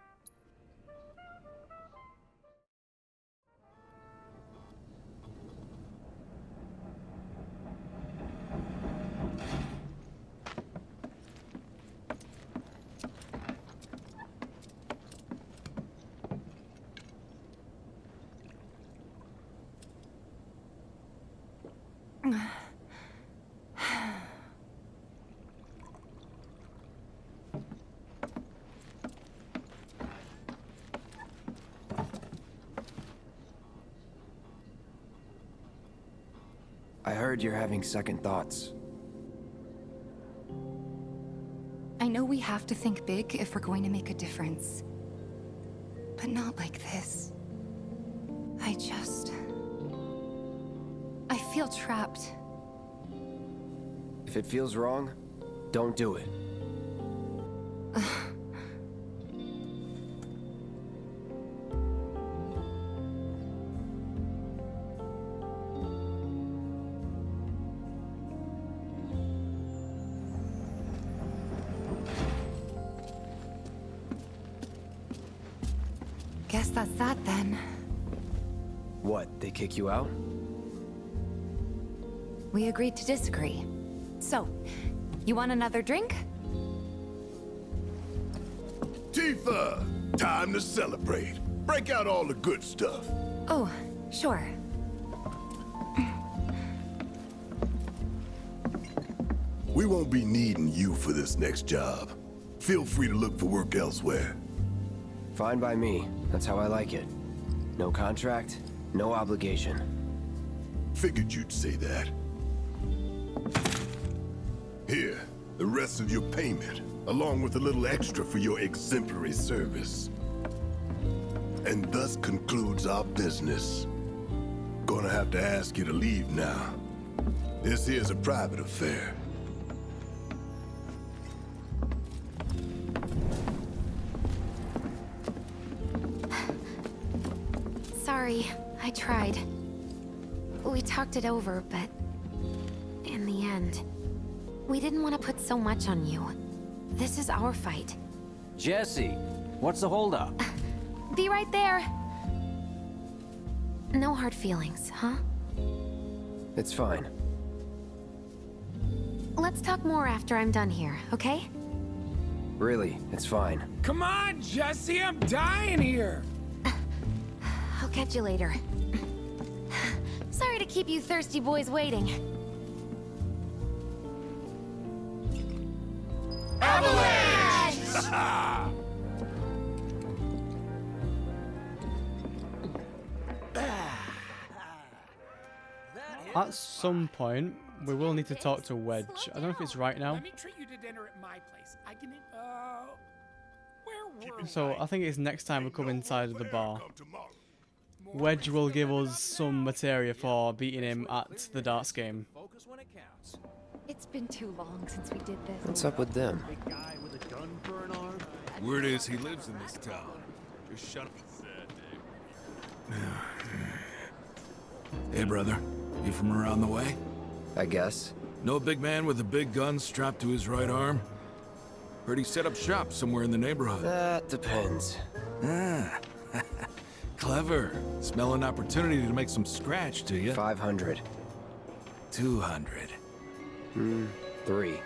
Speaker 3: I heard you're having second thoughts.
Speaker 6: I know we have to think big if we're going to make a difference. But not like this. I feel trapped.
Speaker 3: If it feels wrong, don't do it.
Speaker 6: Guess that's that then.
Speaker 3: What, they kick you out?
Speaker 6: We agreed to disagree. So, you want another drink?
Speaker 12: Tifa! Time to celebrate. Break out all the good stuff.
Speaker 6: Oh, sure.
Speaker 12: We won't be needing you for this next job. Feel free to look for work elsewhere.
Speaker 3: Fine by me. That's how I like it. No contract, no obligation.
Speaker 12: Figured you'd say that. Here, the rest of your payment, along with a little extra for your exemplary service. And thus concludes our business. Gonna have to ask you to leave now. This here's a private affair.
Speaker 8: Sorry, I tried. We talked it over, but in the end, we didn't want to put so much on you. This is our fight.
Speaker 18: Jesse, what's the holdup?
Speaker 8: Be right there. No hard feelings, huh?
Speaker 3: It's fine.
Speaker 8: Let's talk more after I'm done here, okay?
Speaker 3: Really, it's fine.
Speaker 20: Come on, Jesse, I'm dying here.
Speaker 8: I'll catch you later. Sorry to keep you thirsty boys waiting.
Speaker 12: Avalanche!
Speaker 1: At some point, we will need to talk to Wedge. I don't know if it's right now.
Speaker 20: Let me treat you to dinner at my place. I can where were
Speaker 1: So I think it's next time we come inside of the bar. Wedge will give us some materia for beating him at the darts game.
Speaker 6: It's been too long since we did this.
Speaker 3: What's up with them?
Speaker 2: Word is he lives in this town. Just shut up.
Speaker 22: Hey, brother. You from around the way?
Speaker 3: I guess.
Speaker 22: No big man with a big gun strapped to his right arm?
Speaker 2: Heard he set up shop somewhere in the neighborhood.
Speaker 3: That depends.
Speaker 22: Ah. Clever. Smell an opportunity to make some scratch to you.
Speaker 3: 500.
Speaker 22: 200.
Speaker 3: 3.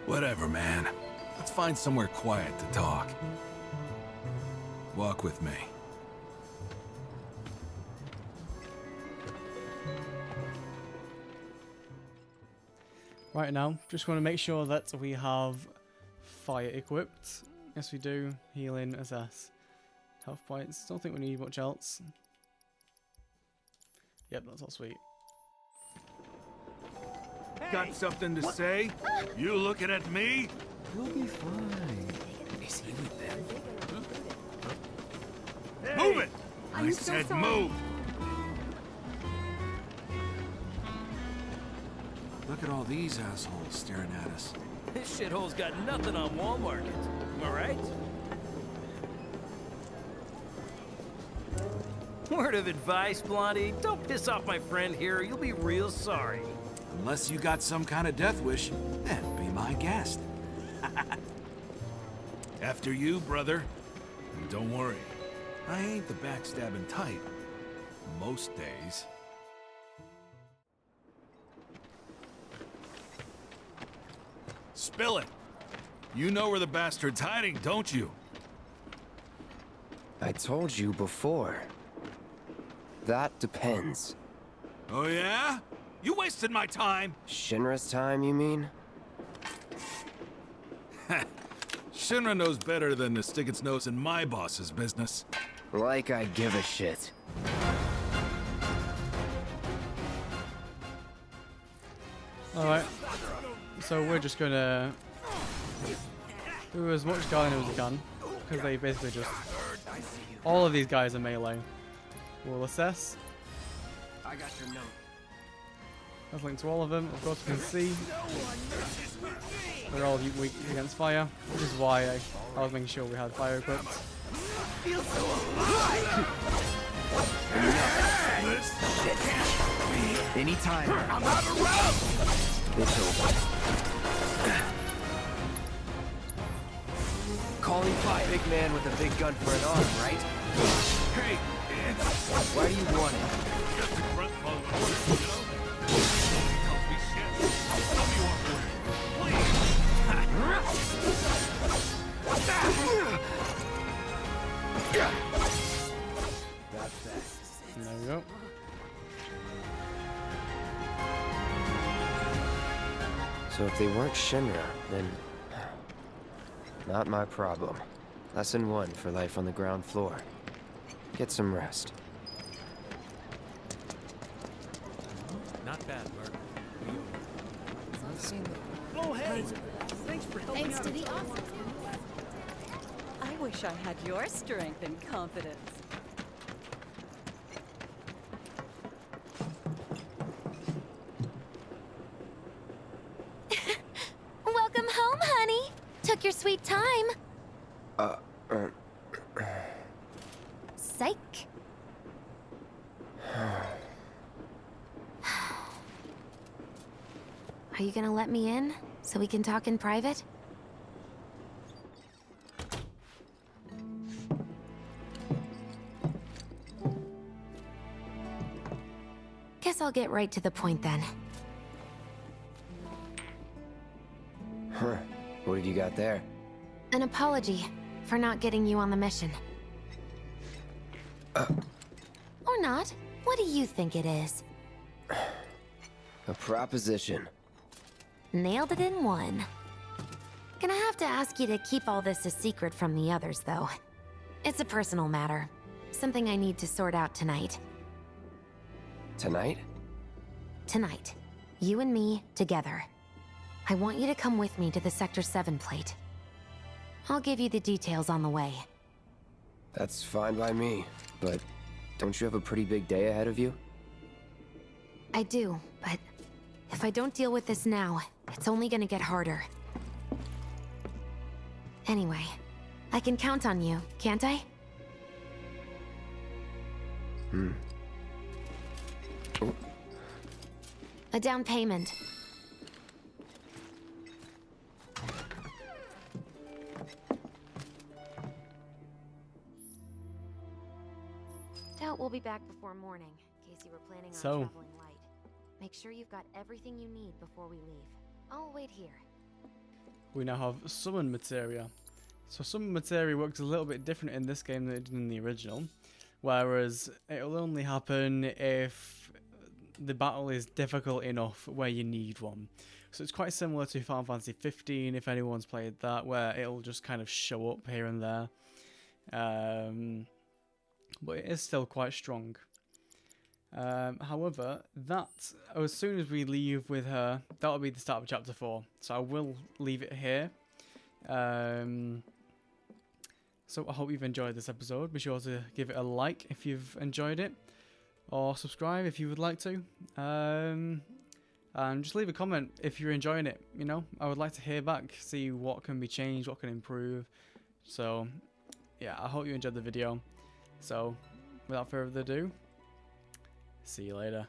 Speaker 22: Whatever, man. Let's find somewhere quiet to talk. Walk with me.
Speaker 1: Right now, just want to make sure that we have fire equipped. Yes, we do. Healing, assess. Health points. Don't think we need much else. Yep, that's all sweet.
Speaker 11: Got something to say? You looking at me?
Speaker 20: You'll be fine. Is he with them?
Speaker 11: Move it!
Speaker 7: I'm
Speaker 11: I
Speaker 7: so
Speaker 11: said
Speaker 7: sorry.
Speaker 11: move! Look at all these assholes staring at us.
Speaker 20: This shithole's got nothing on Walmart. Am I right? Word of advice, Blondie. Don't piss off my friend here. You'll be real sorry.
Speaker 11: Unless you got some kind of death wish, then be my guest. After you, brother. And don't worry, I ain't the backstabbing type. Most days. Spill it! You know where the bastard's hiding, don't you?
Speaker 3: I told you before. That depends.
Speaker 11: Oh yeah? You wasted my time!
Speaker 3: Shinra's time, you mean?
Speaker 11: Shinra knows better than to stick its nose in my boss's business.
Speaker 3: Like I give a shit.
Speaker 1: Alright. So we're just gonna do as much guarding as we can. Because they basically just... All of these guys are melee. We'll assess.
Speaker 3: I got your note.
Speaker 1: That's linked to all of them. Of course, we can see they're all weak against fire, which is why I was making sure we had fire equipped.
Speaker 4: Feel so alive!
Speaker 3: Anytime.
Speaker 4: I'm out of round!
Speaker 3: It's over. Calling five. Big man with a big gun for an arm, right?
Speaker 11: Hey!
Speaker 3: Why do you want it?
Speaker 11: Just a front mode, you know? Tells me shit. Tell me what for it.
Speaker 3: That's that.
Speaker 1: There we go.
Speaker 3: So if they weren't Shinra, then... Not my problem. Lesson 1 for life on the ground floor. Get some rest.
Speaker 20: Not bad, Mark.
Speaker 4: Oh, hey! Thanks for helping
Speaker 14: Thanks
Speaker 4: out.
Speaker 14: to the office.
Speaker 7: I wish I had your strength and confidence.
Speaker 8: Welcome home, honey. Took your sweet time. Psych. Are you gonna let me in so we can talk in private? Guess I'll get right to the point then.
Speaker 3: Huh. What have you got there?
Speaker 8: An apology for not getting you on the mission. Or not. What do you think it is?
Speaker 3: A proposition.
Speaker 8: Nailed it in one. Gonna have to ask you to keep all this a secret from the others, though. It's a personal matter. Something I need to sort out tonight.
Speaker 3: Tonight?
Speaker 8: Tonight. You and me, together. I want you to come with me to the Sector 7 plate. I'll give you the details on the way.
Speaker 3: That's fine by me, but don't you have a pretty big day ahead of you?
Speaker 8: I do, but if I don't deal with this now, it's only gonna get harder. Anyway, I can count on you, can't I? A down payment. Doubt we'll be back before morning, in case you were planning on traveling light. Make sure you've got everything you need before we leave. I'll wait here.
Speaker 1: We now have summon materia. So summon materia works a little bit different in this game than it did in the original. Whereas it'll only happen if the battle is difficult enough where you need one. So it's quite similar to Final Fantasy 15 if anyone's played that, where it'll just kind of show up here and there. But it is still quite strong. However, that as soon as we leave with her, that'll be the start of chapter 4. So I will leave it here. So I hope you've enjoyed this episode. Be sure to give it a like if you've enjoyed it, or subscribe if you would like to. And just leave a comment if you're enjoying it. You know, I would like to hear back, see what can be changed, what can improve. So yeah, I hope you enjoyed the video. So without further ado, see you later.